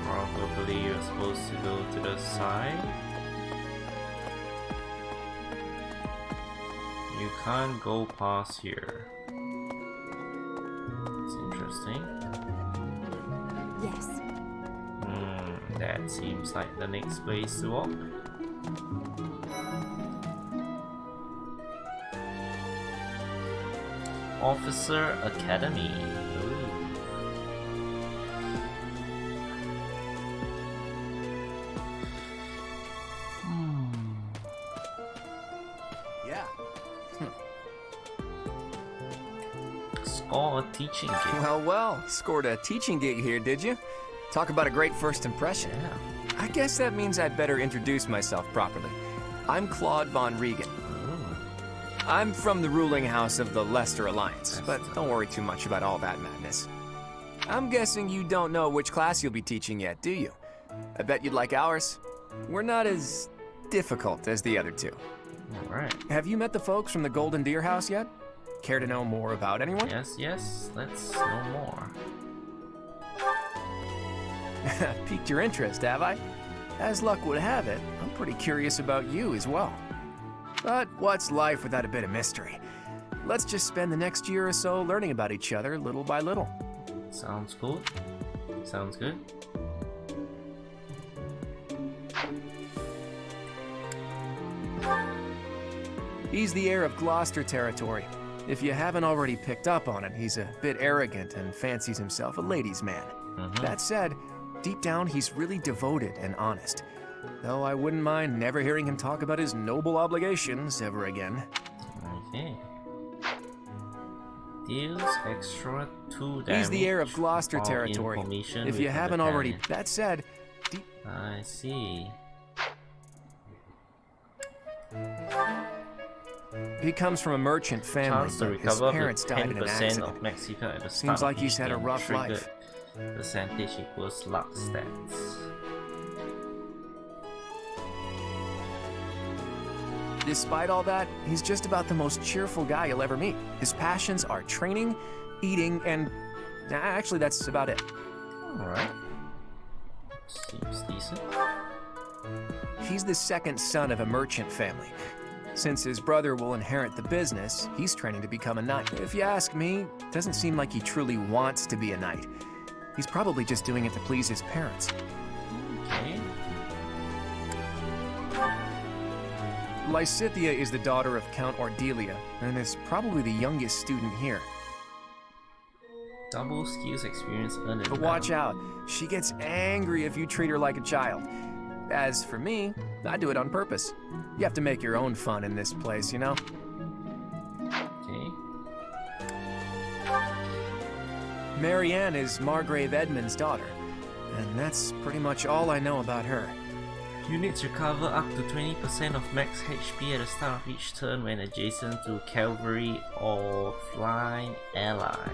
S1: Probably you're supposed to go to the side. You can't go past here. It's interesting.
S2: Yes.
S1: That seems like the next place to walk. Officer Academy. Ooh.
S7: Yeah.
S1: Score a teaching gig.
S7: Well, well, scored a teaching gig here, did you? Talk about a great first impression.
S1: Yeah.
S7: I guess that means I'd better introduce myself properly. I'm Claude von Regan.
S1: Ooh.
S7: I'm from the ruling house of the Leicester Alliance, but don't worry too much about all that madness. I'm guessing you don't know which class you'll be teaching yet, do you? I bet you'd like ours. We're not as difficult as the other two.
S1: Alright.
S7: Have you met the folks from the Golden Deer House yet? Care to know more about anyone?
S1: Yes, yes. Let's know more.
S7: Piqued your interest, have I? As luck would have it, I'm pretty curious about you as well. But what's life without a bit of mystery? Let's just spend the next year or so learning about each other little by little.
S1: Sounds good. Sounds good.
S7: He's the heir of Gloucester territory. If you haven't already picked up on it, he's a bit arrogant and fancies himself a ladies' man. That said, deep down he's really devoted and honest. Though I wouldn't mind never hearing him talk about his noble obligations ever again.
S1: Okay. Deals extra 2 damage.
S7: He's the heir of Gloucester
S1: all
S7: territory.
S1: information
S7: If you
S1: with
S7: haven't
S1: the
S7: already,
S1: cannon.
S7: that said,
S1: I see.
S7: he comes from a merchant family,
S1: Chance to
S7: but his
S1: recover up
S7: parents
S1: to
S7: died in an
S1: 10%
S7: accident.
S1: of max health at the start
S7: Seems like
S1: of
S7: he's
S1: each
S7: had a
S1: game.
S7: rough
S1: Triggered.
S7: life.
S1: Percentage equals luck stats.
S7: Despite all that, he's just about the most cheerful guy you'll ever meet. His passions are training, eating, and actually that's about it.
S1: Alright. Seems decent.
S7: He's the second son of a merchant family. Since his brother will inherit the business, he's training to become a knight. If you ask me, it doesn't seem like he truly wants to be a knight. He's probably just doing it to please his parents.
S1: Okay.
S7: Lysithea is the daughter of Count Ordelia, and is probably the youngest student here.
S1: Double skills experience earned in
S7: But watch out, she gets angry if you treat her like a child. As for me, I do it on purpose. You have to make your own fun in this place, you know?
S1: Okay.
S7: Marianne is Margrave Edmund's daughter, and that's pretty much all I know about her.
S1: Units recover up to 20% of max HP at the start of each turn when adjacent to cavalry or flying ally.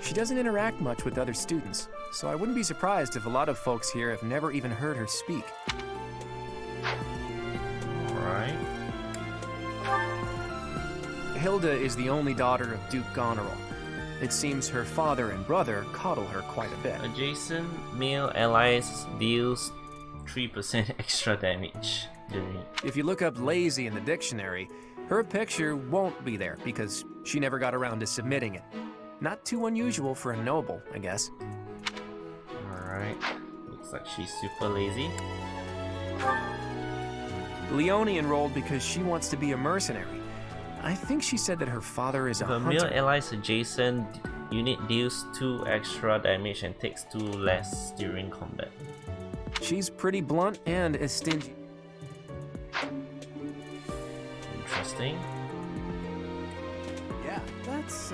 S7: She doesn't interact much with other students, so I wouldn't be surprised if a lot of folks here have never even heard her speak.
S1: Alright.
S7: Hilda is the only daughter of Duke Goneril. It seems her father and brother coddle her quite a bit.
S1: Adjacent male allies deals 3% extra damage.
S7: If you look up lazy in the dictionary, her picture won't be there because she never got around to submitting it. Not too unusual for a noble, I guess.
S1: Alright, looks like she's super lazy.
S7: Leonie enrolled because she wants to be a mercenary. I think she said that her father is a
S1: The
S7: hunter.
S1: male allies adjacent unit deals 2 extra damage and takes 2 less during combat.
S7: She's pretty blunt and is stingy.
S1: Interesting.
S13: Yeah, that's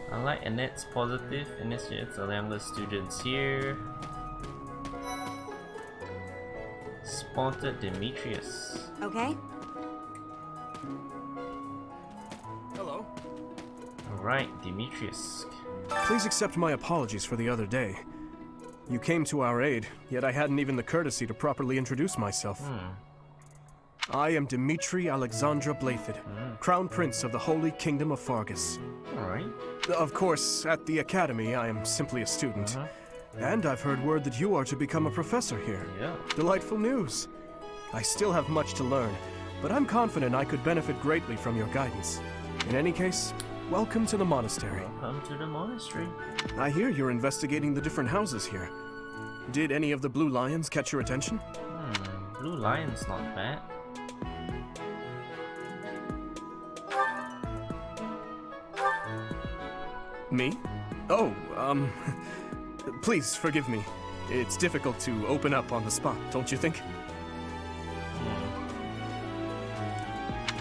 S1: I like Annette's positive. Annette's the younger students here. Spotted Demetrius.
S9: Okay.
S5: Hello.
S1: Alright, Demetrius.
S5: Please accept my apologies for the other day. You came to our aid, yet I hadn't even the courtesy to properly introduce myself. I am Dimitri Alexandra Blathid, Crown Prince of the Holy Kingdom of Fargus.
S1: Alright.
S5: Of course, at the Academy, I am simply a student. And I've heard word that you are to become a professor here.
S1: Yeah.
S5: Delightful news. I still have much to learn, but I'm confident I could benefit greatly from your guidance. In any case, welcome to the monastery.
S1: Welcome to the monastery.
S5: I hear you're investigating the different houses here. Did any of the blue lions catch your attention?
S1: Blue lion's not bad.
S5: Me? Oh, please forgive me. It's difficult to open up on the spot, don't you think?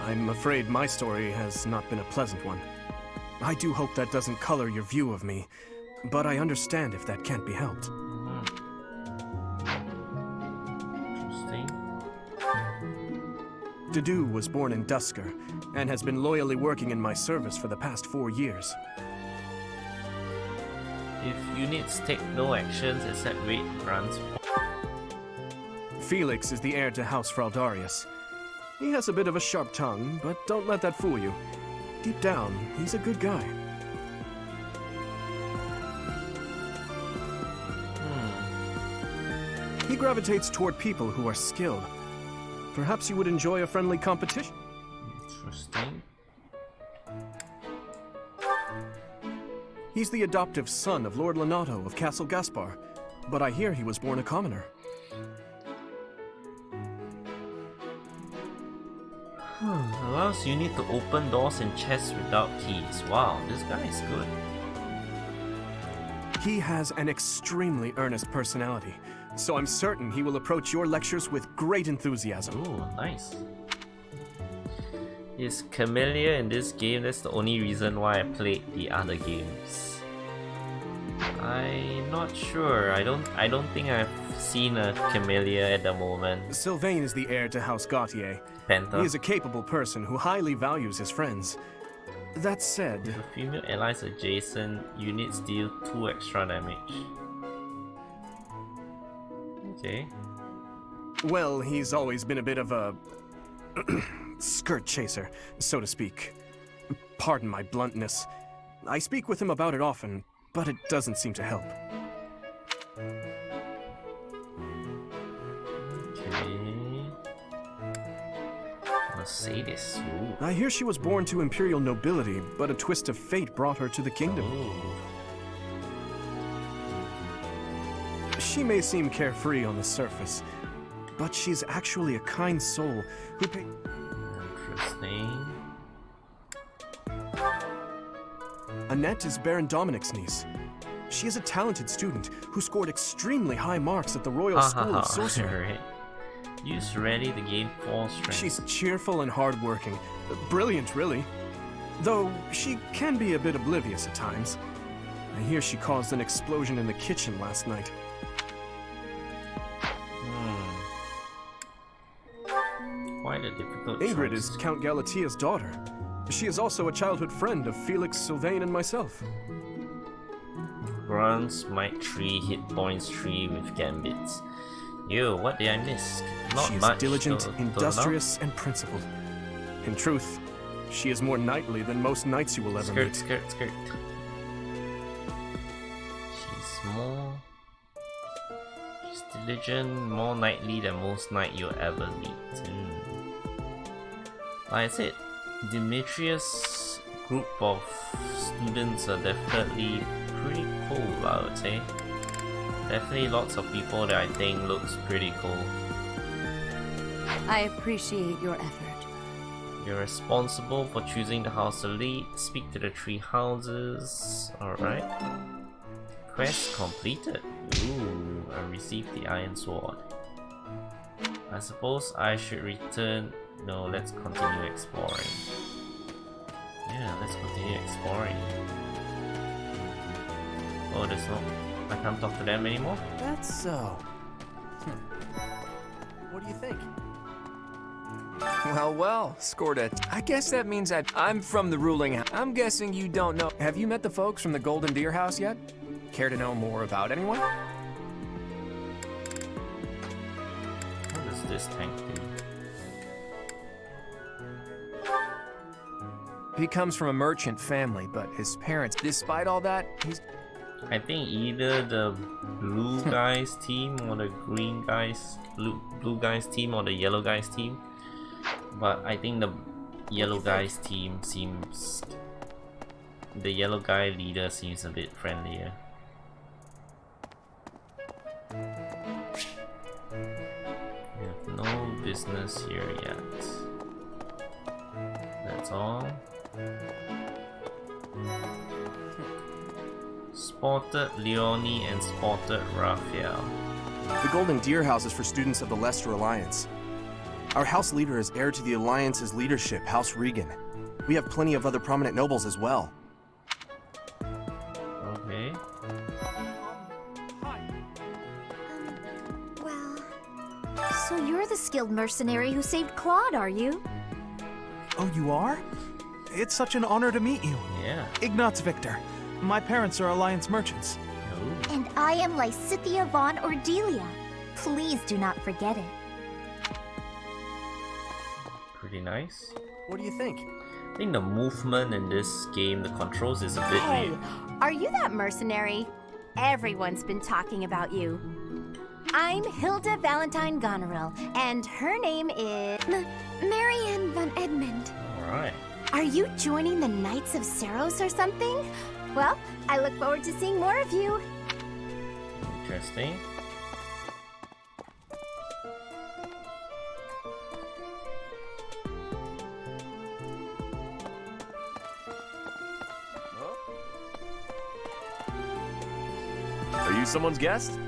S5: I'm afraid my story has not been a pleasant one. I do hope that doesn't color your view of me, but I understand if that can't be helped.
S1: Interesting.
S5: Dedu was born in Dusker, and has been loyally working in my service for the past 4 years.
S1: If units take no actions except wait runs.
S5: Felix is the heir to House Fraldarius. He has a bit of a sharp tongue, but don't let that fool you. Deep down, he's a good guy. He gravitates toward people who are skilled. Perhaps you would enjoy a friendly competition?
S1: Interesting.
S5: He's the adoptive son of Lord Lenato of Castle Gaspar, but I hear he was born a commoner.
S1: Allows unit to open doors and chests without keys. Wow, this guy is good.
S5: He has an extremely earnest personality, so I'm certain he will approach your lectures with great enthusiasm.
S1: Ooh, nice. He's Camellia in this game. That's the only reason why I played the other games. I'm not sure. I don't think I've seen a Camellia at the moment.
S5: Sylvain is the heir to House Gautier.
S1: Panther.
S5: He is a capable person who highly values his friends. That said,
S1: The female allies adjacent units deal 2 extra damage. Okay.
S5: well, he's always been a bit of a skirt chaser, so to speak. Pardon my bluntness. I speak with him about it often, but it doesn't seem to help.
S1: Okay. Mercedes. Ooh.
S5: I hear she was born to imperial nobility, but a twist of fate brought her to the kingdom.
S1: Ooh.
S5: She may seem carefree on the surface, but she's actually a kind soul who
S1: Interesting.
S5: Annette is Baron Dominic's niece. She is a talented student who scored extremely high marks at the Royal School of Sorcery.
S1: Right. Use ready to gain 4 strength.
S5: She's cheerful and hardworking. Brilliant, really. Though she can be a bit oblivious at times. I hear she caused an explosion in the kitchen last night.
S1: Quite a difficult
S5: Ingrid
S1: choice.
S5: is Count Galatia's daughter. She is also a childhood friend of Felix, Sylvain, and myself.
S1: Bronze, Might 3, hit points 3 with gambits. Yo, what did I miss? Not
S5: She is
S1: much.
S5: diligent,
S1: to
S5: industrious, and principled. In truth, she is more knightly than most knights you will ever meet.
S1: Skirt. She's more. Religion more knightly than most knight you'll ever meet. Like I said, Demetrius' group of students are definitely pretty cool, I would say. Definitely lots of people that I think looks pretty cool.
S9: I appreciate your effort.
S1: You're responsible for choosing the house to lead. Speak to the 3 houses. Alright. Quest completed. Ooh, I received the Iron Sword. I suppose I should return. No, let's continue exploring. Yeah, let's continue exploring. Oh, there's no... I can't talk to them anymore?
S13: That's so. What do you think?
S7: Well, scored it. I guess that means I'm from the ruling house. I'm guessing you don't know. Have you met the folks from the Golden Deer House yet? Care to know more about anyone?
S1: What does this tank do?
S7: He comes from a merchant family, but his parents, despite all that, he's...
S1: I think either the blue guys team or the green guys, blue guys team or the yellow guys team. But I think the yellow guys team seems... The yellow guy leader seems a bit friendlier. We have no business here yet. That's all. Spotted Leonie and Spotted Raphael.
S4: The Golden Deer House is for students of the Leicester Alliance. Our house leader is heir to the Alliance's leadership, House Regan. We have plenty of other prominent nobles as well.
S1: Okay.
S2: Well... So you're the skilled mercenary who saved Claude, are you?
S14: Oh, you are? It's such an honor to meet you.
S1: Yeah.
S14: Ignatz Victor. My parents are Alliance merchants.
S1: Ooh.
S2: And I am Lysithia von Ordelia. Please do not forget it.
S1: Pretty nice.
S13: What do you think?
S1: I think the movement in this game, the controls is a bit
S15: Hey,
S1: weird.
S15: are you that mercenary? Everyone's been talking about you. I'm Hilda Valentine Goneril, and her name is...
S2: Marianne von Edmund.
S1: Alright.
S15: Are you joining the Knights of Saros or something? Well, I look forward to seeing more of you.
S1: Interesting.
S7: Are you someone's guest?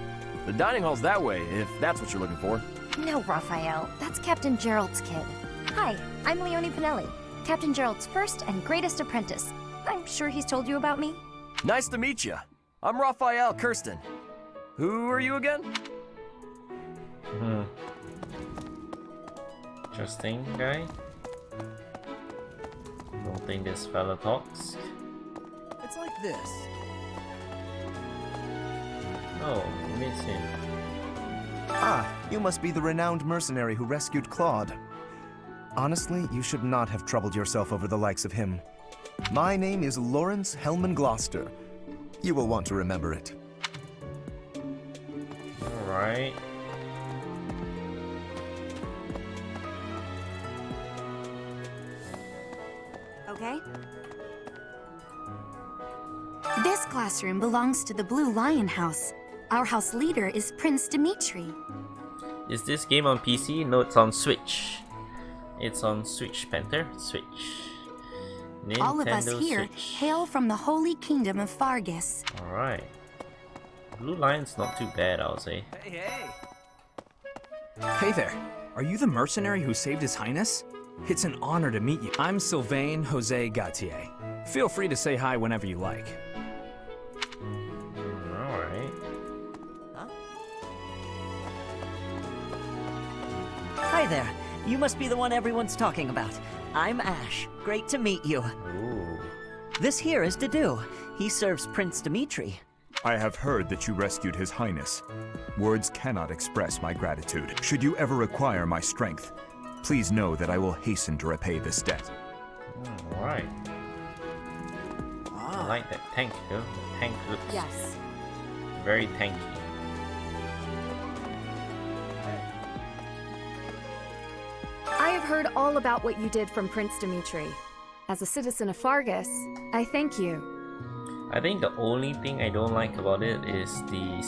S7: The dining hall's that way, if that's what you're looking for.
S15: No, Raphael. That's Captain Gerald's kid. Hi, I'm Leonie Pinelli, Captain Gerald's first and greatest apprentice. I'm sure he's told you about me.
S7: Nice to meet you. I'm Raphael Kirsten. Who are you again?
S1: Interesting guy. Don't think this fella talks.
S13: It's like this.
S1: Oh, miss him.
S16: Ah, you must be the renowned mercenary who rescued Claude. Honestly, you should not have troubled yourself over the likes of him. My name is Lawrence Hellman Gloucester. You will want to remember it.
S1: Alright.
S15: Okay. This classroom belongs to the Blue Lion House. Our house leader is Prince Dimitri.
S1: Is this game on PC? No, it's on Switch. It's on Switch, Panther. Switch. Nintendo
S15: All of us here
S1: Switch.
S15: hail from the Holy Kingdom of Fargus.
S1: Alright. Blue Lion's not too bad, I'll say.
S13: Hey, hey!
S17: Hey there. Are you the mercenary who saved His Highness? It's an honor to meet you. I'm Sylvain Jose Gautier. Feel free to say hi whenever you like.
S1: Alright.
S18: Hi there. You must be the one everyone's talking about. I'm Ash. Great to meet you.
S1: Ooh.
S18: This here is Dedu. He serves Prince Dimitri.
S19: I have heard that you rescued His Highness. Words cannot express my gratitude. Should you ever require my strength, please know that I will hasten to repay this debt.
S1: Alright. I like that tank though. The tank looks
S15: Yes.
S1: very tanky.
S20: heard all about what you did from Prince Dimitri. As a citizen of Fargus, I thank you.
S1: I think the only thing I don't like about it is the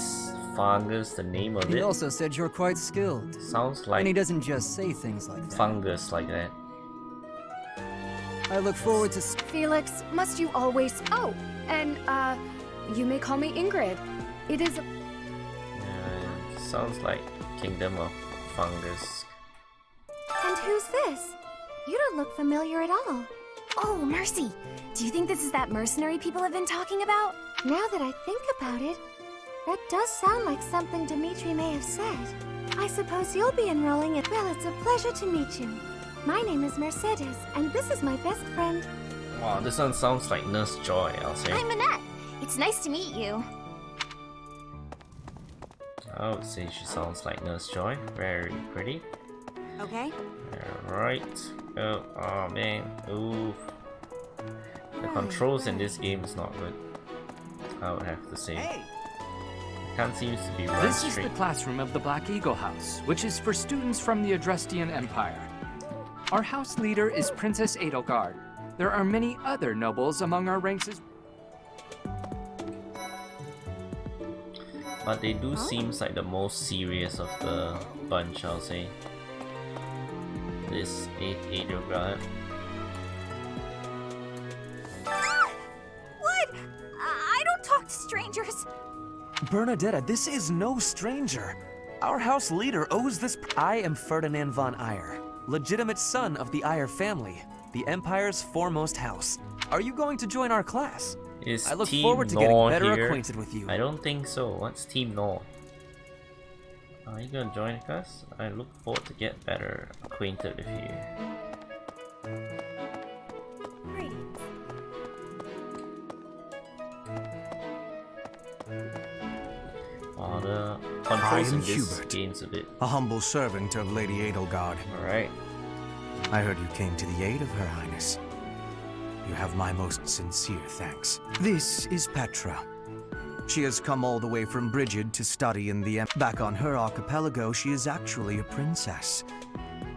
S1: fungus, the name of it.
S21: He also said you're quite skilled.
S1: Sounds like...
S21: And he doesn't just say things like that.
S1: Fungus like that.
S21: I look forward to...
S20: Felix, must you always... Oh, and, you may call me Ingrid. It is...
S1: Sounds like Kingdom of Fungus.
S2: And who's this? You don't look familiar at all.
S15: Oh, Mercy! Do you think this is that mercenary people have been talking about?
S2: Now that I think about it, that does sound like something Dimitri may have said. I suppose you'll be enrolling at... Well, it's a pleasure to meet you. My name is Mercedes, and this is my best friend.
S1: Wow, this one sounds like Nurse Joy, I'll say.
S15: I'm Annette. It's nice to meet you.
S1: I would say she sounds like Nurse Joy. Very pretty.
S15: Okay.
S1: Alright. Oh man. Ooh. The controls in this game is not good, I would have to say. Can't seem to be run
S22: This
S1: straight.
S22: is the classroom of the Black Eagle House, which is for students from the Adrestian Empire. Our house leader is Princess Edelgard. There are many other nobles among our ranks as
S1: But they do seem like the most serious of the bunch, I'll say. This Edelgard.
S15: What? I don't talk to strangers.
S13: Bernadetta, this is no stranger. Our house leader owes this... I am Ferdinand von Eyre, legitimate son of the Eyre family, the Empire's foremost house. Are you going to join our class?
S1: Is
S13: I look
S1: Team
S13: forward to getting
S1: Nor
S13: better
S1: here?
S13: acquainted with you.
S1: I don't think so. What's Team Nor? Are you gonna join us? I look forward to get better acquainted with you. Oh, the
S16: I
S1: controls
S16: am
S1: in this
S16: Hubert,
S1: game's a bit...
S16: a humble servant of Lady Edelgard.
S1: Alright.
S16: I heard you came to the aid of Her Highness. You have my most sincere thanks. This is Petra. She has come all the way from Brigid to study in the... Back on her archipelago, she is actually a princess.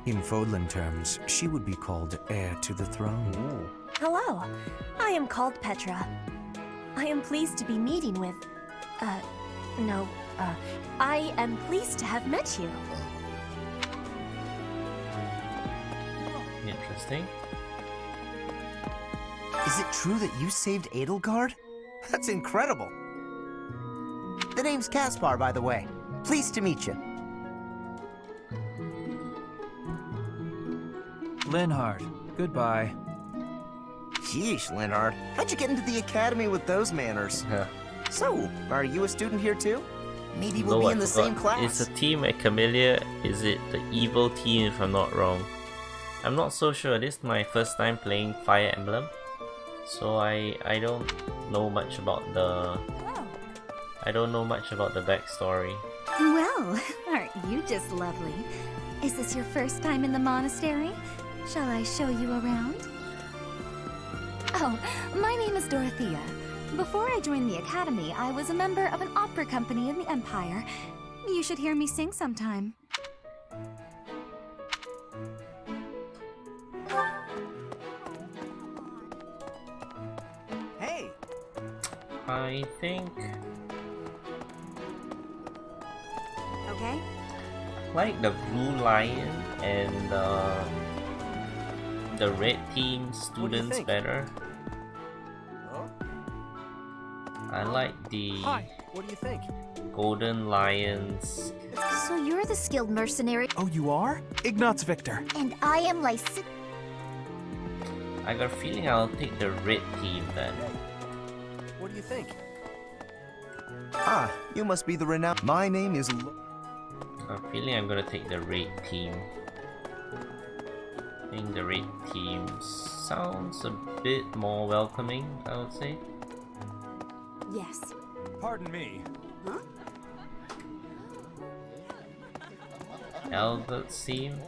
S16: In Fodlan terms, she would be called heir to the throne.
S15: Hello. I am called Petra. I am pleased to be meeting with... I am pleased to have met you.
S1: Interesting.
S16: Is it true that you saved Edelgard? That's incredible.
S23: The name's Caspar, by the way. Pleased to meet you.
S14: Linhard, goodbye.
S23: Sheesh, Linhard. How'd you get into the academy with those manners? So, are you a student here too? Maybe we'll be in the same class.
S1: It's a team at Camellia. Is it the evil team if I'm not wrong? I'm not so sure. This is my first time playing Fire Emblem. So I don't know much about the... I don't know much about the backstory.
S2: Well, aren't you just lovely? Is this your first time in the monastery? Shall I show you around? Oh, my name is Dorothea. Before I joined the academy, I was a member of an opera company in the Empire. You should hear me sing sometime.
S23: Hey!
S1: I think...
S15: Okay.
S1: like the Blue Lion and the Red Team students better. I like the
S5: What do you think?
S1: Golden Lions.
S15: So you're the skilled mercenary.
S14: Oh, you are? Ignatz Victor.
S15: And I am Lysit.
S1: I got a feeling I'll take the Red Team then.
S5: What do you think?
S16: Ah, you must be the renowned... My name is...
S1: I have a feeling I'm gonna take the Red Team. I think the Red Team sounds a bit more welcoming, I would say.
S15: Yes.
S8: Pardon me.
S15: Huh?
S1: Albert's team.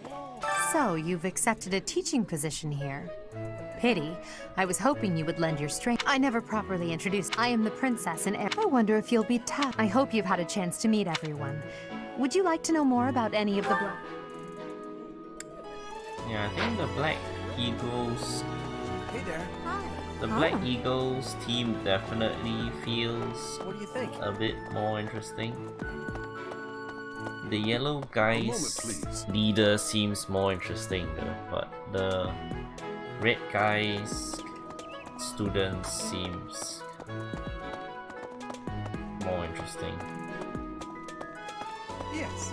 S6: So, you've accepted a teaching position here. Pity. I was hoping you would lend your strength. I never properly introduced. I am the princess and heir. I wonder if you'll be tough. I hope you've had a chance to meet everyone. Would you like to know more about any of the
S1: Yeah, I think the Black Eagles.
S21: Hey there.
S1: The Black Eagles team definitely feels
S21: What do you think?
S1: a bit more interesting. The yellow guy's leader seems more interesting though, but the red guy's students seems more interesting.
S21: Yes.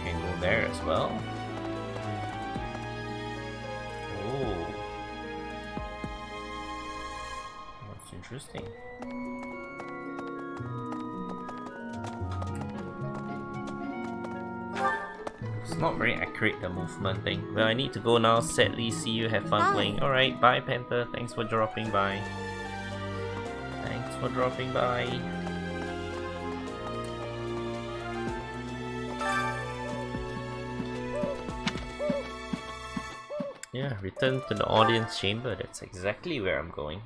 S1: Can go there as well. Oh, that's interesting. It's not very accurate, the movement thing. Well, I need to go now. Sadly, see you. Have fun playing. Alright, bye Panther. Thanks for dropping by. Thanks for dropping by. Yeah, return to the audience chamber. That's exactly where I'm going.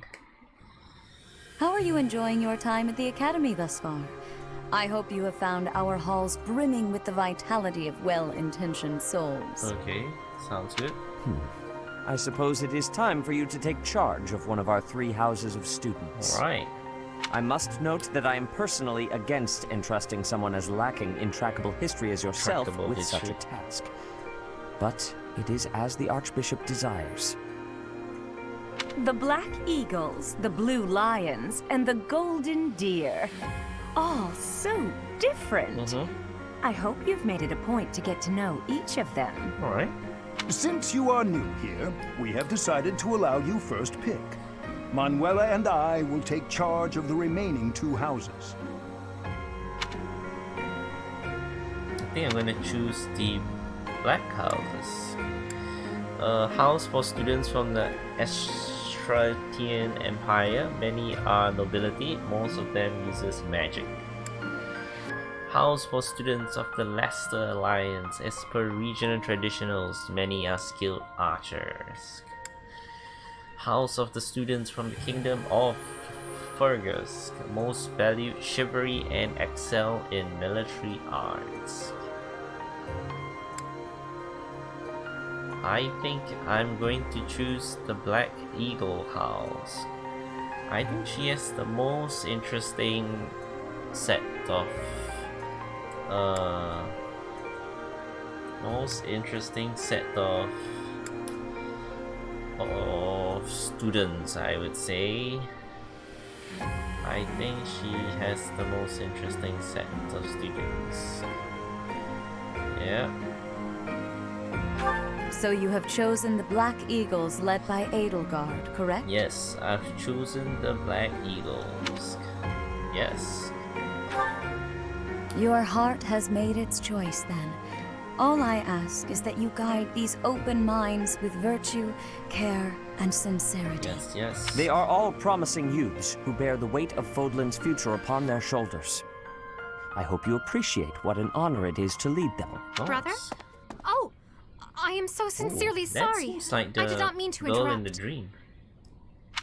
S9: How are you enjoying your time at the Academy thus far? I hope you have found our halls brimming with the vitality of well-intentioned souls.
S1: Okay, sounds good.
S10: I suppose it is time for you to take charge of one of our 3 houses of students.
S1: Alright.
S10: I must note that I am personally against entrusting someone as lacking in trackable history as yourself with such a task. But it is as the Archbishop desires.
S3: The Black Eagles, the Blue Lions, and the Golden Deer. All so different. I hope you've made it a point to get to know each of them.
S1: Alright.
S8: Since you are new here, we have decided to allow you first pick. Manuela and I will take charge of the remaining 2 houses.
S1: I think I'm gonna choose the black houses. House for students from the Estratian Empire. Many are nobility, most of them uses magic. House for students of the Leicester Alliance. As per regional traditionals, many are skilled archers. House of the students from the Kingdom of Fergus. Most valued chivalry and excel in military arts. I think I'm going to choose the Black Eagle house. I think she has the most interesting set of students, I would say. I think she has the most interesting set of students. Yeah.
S9: So you have chosen the Black Eagles led by Edelgard, correct?
S1: Yes, I've chosen the Black Eagles. Yes.
S9: Your heart has made its choice then. All I ask is that you guide these open minds with virtue, care, and sincerity.
S1: Yes, yes.
S10: They are all promising youths who bear the weight of Fodlan's future upon their shoulders. I hope you appreciate what an honor it is to lead them.
S15: Brother? Oh, I am so sincerely sorry.
S1: Seems like the
S15: I did not mean to
S1: girl
S15: interrupt.
S1: in the dream.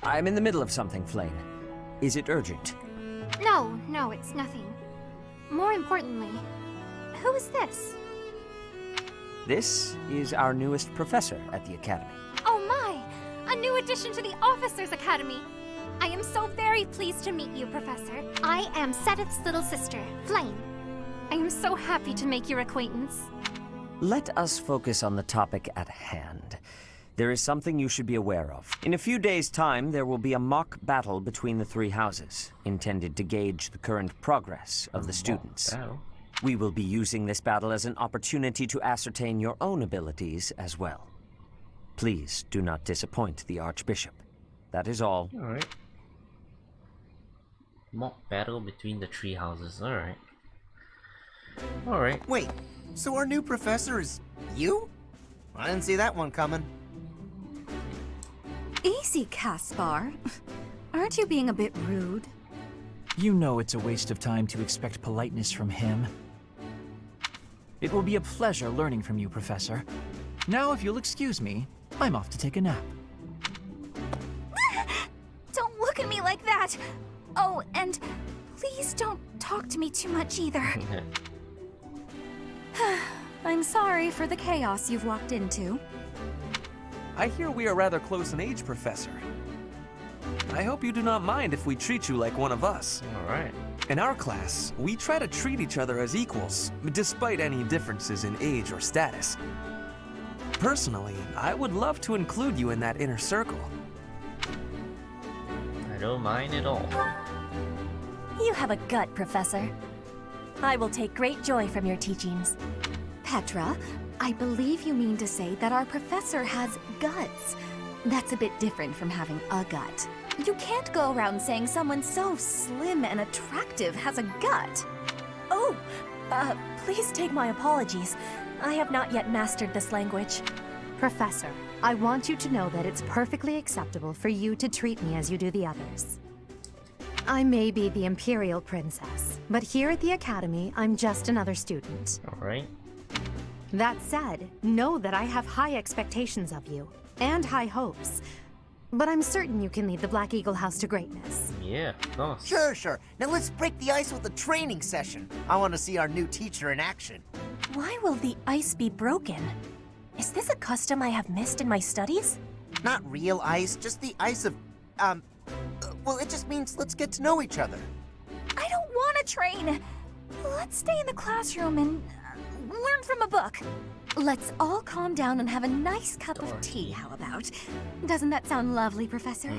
S10: I'm in the middle of something, Flame. Is it urgent?
S15: No, it's nothing. More importantly, who is this?
S10: This is our newest professor at the Academy.
S15: Oh my! A new addition to the Officers' Academy! I am so very pleased to meet you, Professor. I am Sedith's little sister, Flame. I am so happy to make your acquaintance.
S10: Let us focus on the topic at hand. There is something you should be aware of. In a few days' time, there will be a mock battle between the 3 houses, intended to gauge the current progress of the students. We will be using this battle as an opportunity to ascertain your own abilities as well. Please do not disappoint the Archbishop. That is all.
S1: Alright. Mock battle between the 3 houses. Alright. Alright.
S23: Wait, so our new professor is you? I didn't see that one coming.
S3: Easy, Caspar. Aren't you being a bit rude?
S14: You know it's a waste of time to expect politeness from him. It will be a pleasure learning from you, Professor. Now, if you'll excuse me, I'm off to take a nap.
S2: Don't look at me like that! Oh, and please don't talk to me too much either.
S9: I
S3: I'm sorry for the chaos you've walked into.
S13: I hear we are rather close in age, Professor. I hope you do not mind if we treat you like one of us.
S1: Alright.
S13: In our class, we try to treat each other as equals, despite any differences in age or status. Personally, I would love to include you in that inner circle.
S1: I don't mind at all.
S4: You have a gut, Professor. I will take great joy from your teachings.
S3: Petra, I believe you mean to say that our professor has guts. That's a bit different from having a gut. You can't go around saying someone so slim and attractive has a gut.
S4: Oh, please take my apologies. I have not yet mastered this language.
S6: Professor, I want you to know that it's perfectly acceptable for you to treat me as you do the others. I may be the Imperial Princess, but here at the Academy, I'm just another student.
S1: Alright.
S6: That said, know that I have high expectations of you, and high hopes. But I'm certain you can lead the Black Eagle House to greatness.
S1: Yeah, of course.
S23: Sure. Now let's break the ice with a training session. I want to see our new teacher in action.
S4: Why will the ice be broken? Is this a custom I have missed in my studies?
S23: Not real ice, just the ice of, well, it just means let's get to know each other.
S4: I don't want to train. Let's stay in the classroom and learn from a book.
S3: Let's all calm down and have a nice cup of tea, how about? Doesn't that sound lovely, Professor?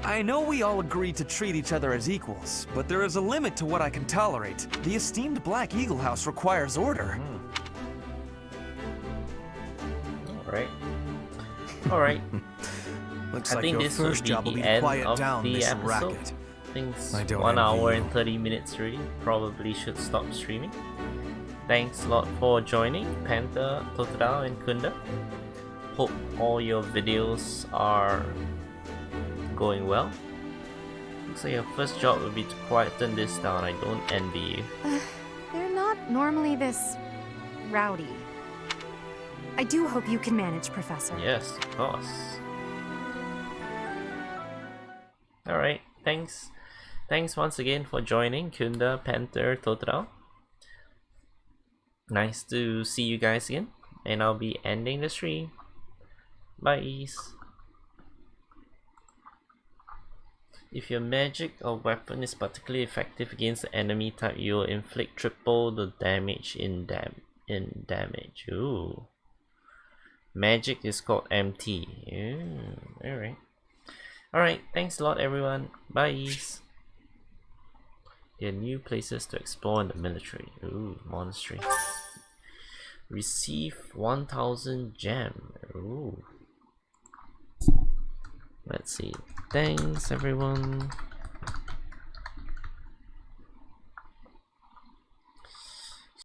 S13: I know we all agree to treat each other as equals, but there is a limit to what I can tolerate. The esteemed Black Eagle House requires order.
S1: Alright.
S16: Looks
S1: I
S16: like
S1: think
S16: your
S1: this
S16: first
S1: will
S16: job
S1: be
S16: will
S1: the
S16: be to
S1: end
S16: quiet
S1: of
S16: down
S1: the
S16: this
S1: episode.
S16: racket.
S1: I think it's
S16: I don't
S1: 1
S16: envy
S1: hour
S16: you.
S1: and 30 minutes already. Probably should stop streaming. Thanks a lot for joining, Panther, Totodile, and Kunda. Hope all your videos are going well. Looks like your first job will be to quieten this down. I don't envy you.
S6: They're not normally this rowdy. I do hope you can manage, Professor.
S1: Yes, of course. Alright, thanks. Thanks once again for joining, Kunda, Panther, Totodile. Nice to see you guys again. And I'll be ending the stream. Bye. If your magic or weapon is particularly effective against the enemy type, you'll inflict triple the damage in damage. Ooh. Magic is called MT. Alright. Alright, thanks a lot everyone. Bye. There are new places to explore in the military. Ooh, monastery. Receive 1000 gem. Ooh. Let's see. Thanks everyone.